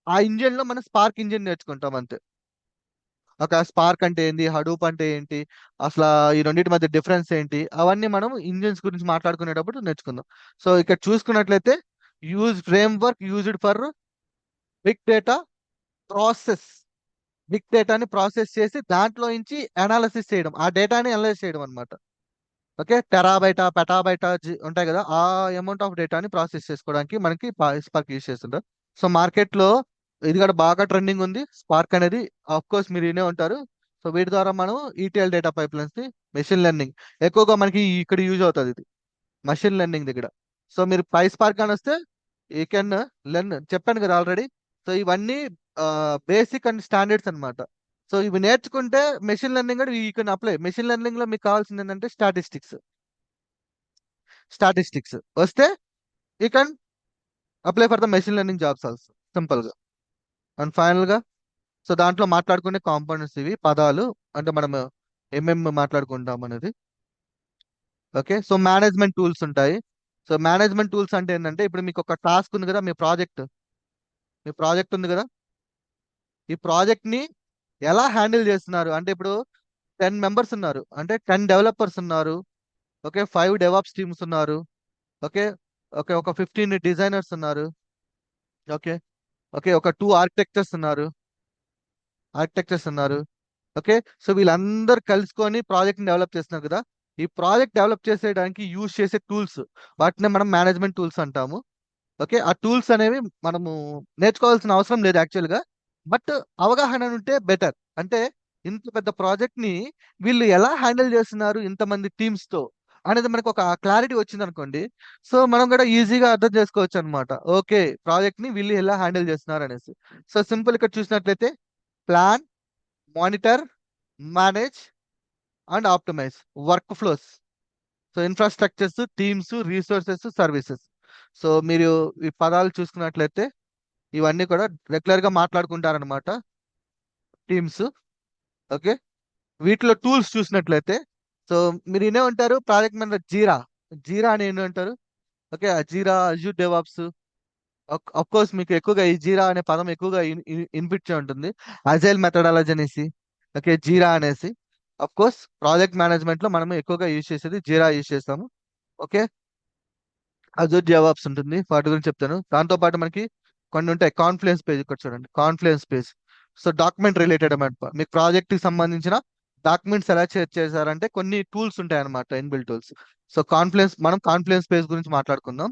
ఆ ఇంజన్ లో మనం స్పార్క్ ఇంజిన్ నేర్చుకుంటాం అంతే. ఒక స్పార్క్ అంటే ఏంటి, హడూప్ అంటే ఏంటి, అసలు ఈ రెండింటి మధ్య డిఫరెన్స్ ఏంటి, అవన్నీ మనం ఇంజిన్స్ గురించి మాట్లాడుకునేటప్పుడు నేర్చుకుందాం. సో ఇక్కడ చూసుకున్నట్లయితే use framework used for big data process. Big డేటాని ప్రాసెస్ చేసి దాంట్లో నుంచి అనాలిసిస్ చేయడం, ఆ డేటాని అనలైజ్ చేయడం అనమాట. ఓకే, టెరాబైటా పెటాబైటా ఉంటాయి కదా, ఆ అమౌంట్ ఆఫ్ డేటాని ప్రాసెస్ చేసుకోవడానికి మనకి స్పార్క్ యూజ్ చేస్తుంటారు. సో మార్కెట్ లో ఇది కూడా బాగా ట్రెండింగ్ ఉంది స్పార్క్ అనేది. ఆఫ్ కోర్స్ మీరు వినే ఉంటారు. సో వీటి ద్వారా మనం ఈటీఎల్ డేటా పైప్ లైన్స్ ని, మెషిన్ లెర్నింగ్ ఎక్కువగా మనకి ఇక్కడ యూజ్ అవుతుంది ఇది మషిన్ లెర్నింగ్ దగ్గర. సో మీరు పై స్పార్క్ అని వస్తే యూ కెన్ లెర్న్, చెప్పాను కదా ఆల్రెడీ. సో ఇవన్నీ బేసిక్ అండ్ స్టాండర్డ్స్ అన్నమాట. సో ఇవి నేర్చుకుంటే మెషిన్ లెర్నింగ్ కూడా you can apply. Machine learning లో మీకు కావాల్సింది ఏంటంటే స్టాటిస్టిక్స్. స్టాటిస్టిక్స్ వస్తే you can apply for the machine learning jobs also, simple గా. అండ్ ఫైనల్ గా సో దాంట్లో మాట్లాడుకునే కాంపోనెంట్స్ ఇవి, పదాలు అంటే మనం ఏమేమి మాట్లాడుకుంటాం అనేది. ఓకే, సో మేనేజ్మెంట్ టూల్స్ ఉంటాయి. సో మేనేజ్మెంట్ టూల్స్ అంటే ఏంటంటే, ఇప్పుడు మీకు ఒక టాస్క్ ఉంది కదా, మీ ప్రాజెక్ట్ ఉంది కదా, ఈ ప్రాజెక్ట్ ని ఎలా హ్యాండిల్ చేస్తున్నారు అంటే, ఇప్పుడు 10 మెంబర్స్ ఉన్నారు అంటే 10 డెవలపర్స్ ఉన్నారు. ఓకే, 5 డెవాప్స్ టీమ్స్ ఉన్నారు. ఓకే, ఓకే, ఒక 15 డిజైనర్స్ ఉన్నారు. ఓకే, ఓకే, ఒక 2 ఆర్కిటెక్చర్స్ ఉన్నారు. ఓకే, సో వీళ్ళందరూ కలుసుకొని ప్రాజెక్ట్ ని డెవలప్ చేస్తున్నారు కదా. ఈ ప్రాజెక్ట్ డెవలప్ చేసేయడానికి యూజ్ చేసే టూల్స్, వాటిని మనం మేనేజ్మెంట్ టూల్స్ అంటాము. ఓకే, ఆ టూల్స్ అనేవి మనము నేర్చుకోవాల్సిన అవసరం లేదు యాక్చువల్ గా, బట్ అవగాహన ఉంటే బెటర్. అంటే ఇంత పెద్ద ప్రాజెక్ట్ ని వీళ్ళు ఎలా హ్యాండిల్ చేస్తున్నారు ఇంతమంది టీమ్స్ తో అనేది మనకు ఒక క్లారిటీ వచ్చింది అనుకోండి. సో మనం కూడా ఈజీగా అర్థం చేసుకోవచ్చు అనమాట. ఓకే, ప్రాజెక్ట్ ని వీళ్ళు ఎలా హ్యాండిల్ చేస్తున్నారు అనేసి. సో సింపుల్ ఇక్కడ చూసినట్లయితే plan, monitor, manage and optimise work flows. So infrastructures, teams, resources, services. So మీరు ఈ పదాలు చూసుకున్నట్లయితే ఇవన్నీ కూడా రెగ్యులర్ గా మాట్లాడుకుంటారనమాట టీమ్స్. ఓకే, వీటిలో టూల్స్ చూసినట్లయితే సో మీరు వినే ఉంటారు ప్రాజెక్ట్ మేనేజర్ జీరా. జీరా అని వినే ఉంటారు. ఓకే, ఆ జీరా, అజ్యూర్ డెవాప్స్. అఫ్ కోర్స్ మీకు ఎక్కువగా ఈ జీరా అనే పదం ఎక్కువగా వినిపించే ఉంటుంది. అజైల్ మెథడాలజీ అనేసి, ఓకే, జీరా అనేసి. అఫ్ కోర్స్ ప్రాజెక్ట్ మేనేజ్మెంట్ లో మనం ఎక్కువగా యూజ్ చేసేది జీరా యూజ్ చేస్తాము. ఓకే, అజూర్ జవాబ్స్ ఉంటుంది, వాటి గురించి చెప్తాను. దాంతో పాటు మనకి కొన్ని ఉంటాయి. కాన్ఫ్లుయెన్స్ పేజ్ ఇక్కడ చూడండి, confluence page. So document related అనమాట, మీకు ప్రాజెక్ట్ కి సంబంధించిన డాక్యుమెంట్స్ ఎలా షేర్ చేశారంటే కొన్ని టూల్స్ ఉంటాయి అనమాట, ఇన్బిల్ట్ టూల్స్. సో మనం కాన్ఫ్లుయెన్స్ పేజ్ గురించి మాట్లాడుకుందాం.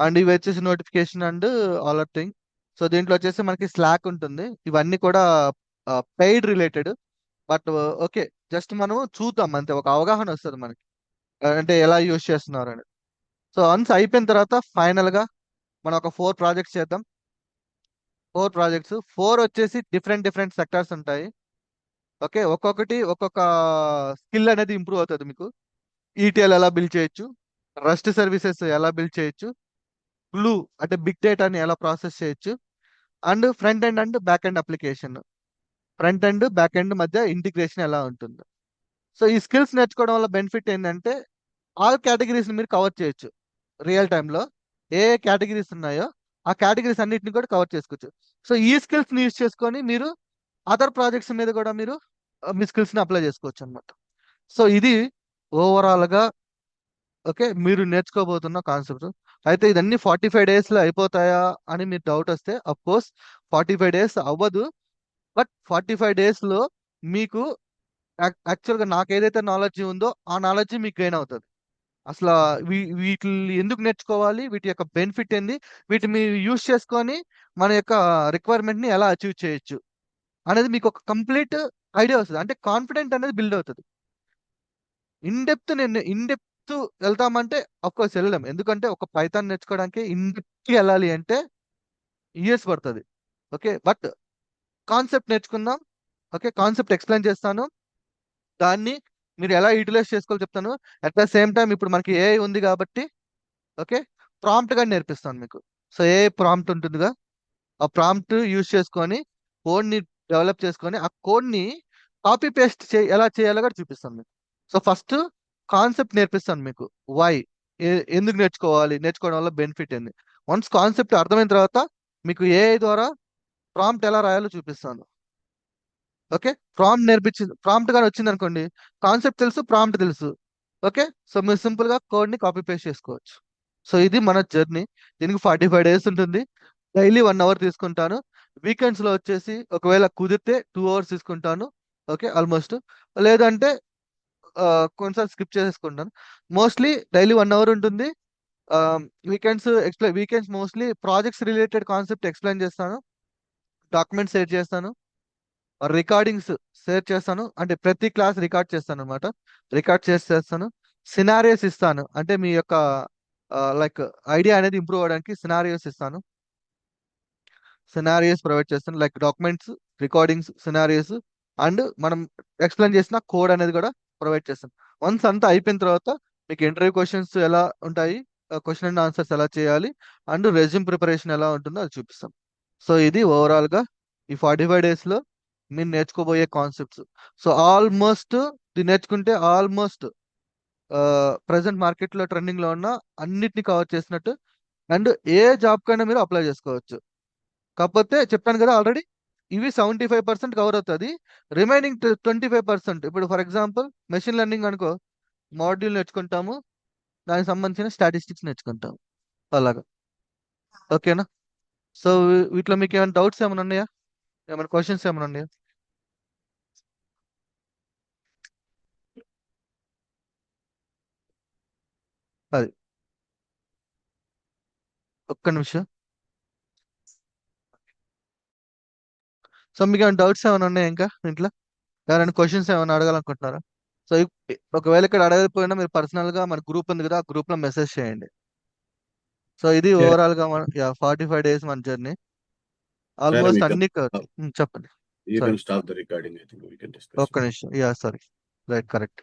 అండ్ ఇవి వచ్చేసి notification and all or thing. So దీంట్లో వచ్చేసి మనకి స్లాక్ ఉంటుంది. ఇవన్నీ కూడా paid related. But okay, just మనం చూద్దాం అంతే, ఒక అవగాహన వస్తుంది మనకి అంటే ఎలా యూజ్ చేస్తున్నారు అని. సో వన్స్ అయిపోయిన తర్వాత ఫైనల్ గా మనం ఒక 4 ప్రాజెక్ట్స్ చేద్దాం. 4 ప్రాజెక్ట్స్, 4 వచ్చేసి డిఫరెంట్ డిఫరెంట్ సెక్టార్స్ ఉంటాయి. ఓకే, ఒక్కొక్కటి ఒక్కొక్క స్కిల్ అనేది ఇంప్రూవ్ అవుతుంది మీకు. ఈటీఎల్ ఎలా బిల్డ్ చేయొచ్చు, రస్ట్ సర్వీసెస్ ఎలా బిల్డ్ చేయొచ్చు, గ్లూ అంటే బిగ్ డేటాని ఎలా ప్రాసెస్ చేయొచ్చు, and front end and back end application, front end back end మధ్య ఇంటిగ్రేషన్ ఎలా ఉంటుంది. సో ఈ స్కిల్స్ నేర్చుకోవడం వల్ల బెనిఫిట్ ఏంటంటే ఆల్ కేటగిరీస్ మీరు కవర్ చేయొచ్చు. రియల్ టైంలో ఏ ఏ కేటగిరీస్ ఉన్నాయో ఆ కేటగిరీస్ అన్నిటిని కూడా కవర్ చేసుకోవచ్చు. సో ఈ స్కిల్స్ ని యూస్ చేసుకొని మీరు అదర్ ప్రాజెక్ట్స్ మీద కూడా మీరు మీ స్కిల్స్ ని అప్లై చేసుకోవచ్చు అనమాట. సో ఇది ఓవరాల్ గా ఓకే మీరు నేర్చుకోబోతున్న కాన్సెప్ట్. అయితే ఇదన్నీ 45 days లో అయిపోతాయా అని మీరు డౌట్ వస్తే, అఫ్ కోర్స్ 45 days అవ్వదు. బట్ 45 days లో మీకు యాక్చువల్గా నాకు ఏదైతే నాలెడ్జ్ ఉందో ఆ నాలెడ్జ్ మీకు గెయిన్ అవుతుంది. అసలు వీటిని ఎందుకు నేర్చుకోవాలి, వీటి యొక్క బెనిఫిట్ ఏంది, వీటిని మీరు యూస్ చేసుకొని మన యొక్క రిక్వైర్మెంట్ ని ఎలా అచీవ్ చేయొచ్చు అనేది మీకు ఒక కంప్లీట్ ఐడియా వస్తుంది. అంటే కాన్ఫిడెంట్ అనేది బిల్డ్ అవుతుంది. ఇన్ డెప్త్ వెళ్తామంటే అఫ్ కోర్స్ వెళ్ళలేం, ఎందుకంటే ఒక పైథాన్ నేర్చుకోవడానికి ఇన్ డెప్త్ వెళ్ళాలి అంటే ఇయర్స్ పడుతుంది. ఓకే, బట్ కాన్సెప్ట్ నేర్చుకుందాం. ఓకే, కాన్సెప్ట్ ఎక్స్ప్లెయిన్ చేస్తాను, దాన్ని మీరు ఎలా యూటిలైజ్ చేసుకోవాలో చెప్తాను. అట్ ద సేమ్ టైం ఇప్పుడు మనకి ఏఐ ఉంది కాబట్టి ఓకే ప్రాంప్ట్ గా నేర్పిస్తాను మీకు. సో ఏ ప్రాంప్ట్ ఉంటుందిగా, ఆ ప్రాంప్ట్ యూజ్ చేసుకొని కోడ్ ని డెవలప్ చేసుకొని ఆ కోడ్ ని కాపీ పేస్ట్ ఎలా చేయాలో కూడా చూపిస్తాను మీకు. సో ఫస్ట్ కాన్సెప్ట్ నేర్పిస్తాను మీకు. వై, ఎందుకు నేర్చుకోవాలి, నేర్చుకోవడం వల్ల బెనిఫిట్ ఏంది. వన్స్ కాన్సెప్ట్ అర్థమైన తర్వాత మీకు ఏఐ ద్వారా ప్రాంప్ట్ ఎలా రాయాలో చూపిస్తాను. ఓకే, ప్రాంప్ట్ గాని వచ్చింది అనుకోండి, కాన్సెప్ట్ తెలుసు, ప్రాంప్ట్ తెలుసు. ఓకే, సో మీరు సింపుల్ గా కోడ్ ని కాపీ పేస్ట్ చేసుకోవచ్చు. సో ఇది మన జర్నీ. దీనికి 45 days ఉంటుంది. డైలీ 1 hour తీసుకుంటాను. వీకెండ్స్ లో వచ్చేసి ఒకవేళ కుదిరితే 2 hours తీసుకుంటాను. Okay, almost. లేదంటే కొన్నిసార్లు స్కిప్ చేసేసుకుంటాను. మోస్ట్లీ డైలీ 1 hour ఉంటుంది. Weekends mostly projects related concept explain చేస్తాను, డాక్యుమెంట్స్ షేర్ చేస్తాను, రికార్డింగ్స్ షేర్ చేస్తాను. అంటే ప్రతి క్లాస్ రికార్డ్ చేస్తాను అనమాట. రికార్డ్ చేస్తాను, సినారియోస్ ఇస్తాను. అంటే మీ యొక్క లైక్ ఐడియా అనేది ఇంప్రూవ్ అవడానికి సినారియోస్ ఇస్తాను. సినారియోస్ ప్రొవైడ్ చేస్తాను, like documents, recordings, scenarios, and మనం ఎక్స్ప్లెయిన్ చేసిన కోడ్ అనేది కూడా ప్రొవైడ్ చేస్తాను. వన్స్ అంతా అయిపోయిన తర్వాత మీకు ఇంటర్వ్యూ క్వశ్చన్స్ ఎలా ఉంటాయి, క్వశ్చన్ అండ్ ఆన్సర్స్ ఎలా చేయాలి, అండ్ రెజ్యూమ్ ప్రిపరేషన్ ఎలా ఉంటుందో అది చూపిస్తాం. సో ఇది ఓవరాల్ గా ఈ 45 days లో మీరు నేర్చుకోబోయే కాన్సెప్ట్స్. సో ఆల్మోస్ట్ ఇది నేర్చుకుంటే ఆల్మోస్ట్ ప్రజెంట్ మార్కెట్ లో ట్రెండింగ్ లో ఉన్న అన్నిటిని కవర్ చేసినట్టు. అండ్ ఏ జాబ్ కైనా మీరు అప్లై చేసుకోవచ్చు. కాకపోతే చెప్పాను కదా ఆల్రెడీ, ఇవి 75% కవర్ అవుతుంది. రిమైనింగ్ 25%, ఇప్పుడు ఫర్ ఎగ్జాంపుల్ మెషిన్ లెర్నింగ్ అనుకో, మాడ్యూల్ నేర్చుకుంటాము, దానికి సంబంధించిన స్టాటిస్టిక్స్ నేర్చుకుంటాము, అలాగా. ఓకేనా? సో వీటిలో మీకు ఏమైనా డౌట్స్ ఏమైనా ఉన్నాయా, ఏమైనా క్వశ్చన్స్ ఏమైనా ఉన్నాయా? అది ఒక్క నిమిషం. సో మీకు ఏమైనా డౌట్స్ ఏమైనా ఉన్నాయా ఇంకా ఇంట్లో? ఎవరైనా క్వశ్చన్స్ ఏమైనా అడగాలనుకుంటున్నారా? సో ఒకవేళ ఇక్కడ అడగకపోయినా మీరు పర్సనల్ గా మన గ్రూప్ ఉంది కదా, ఆ గ్రూప్ లో మెసేజ్ చేయండి. సో ఇది Yeah. ఓవరాల్ గా మన 45 days మన జర్నీ Sir, ఆల్మోస్ట్ అన్ని చెప్పండి. you sorry, can stop the recording. I think we can discuss. ఒక్క నిమిషం. Sorry, right, correct.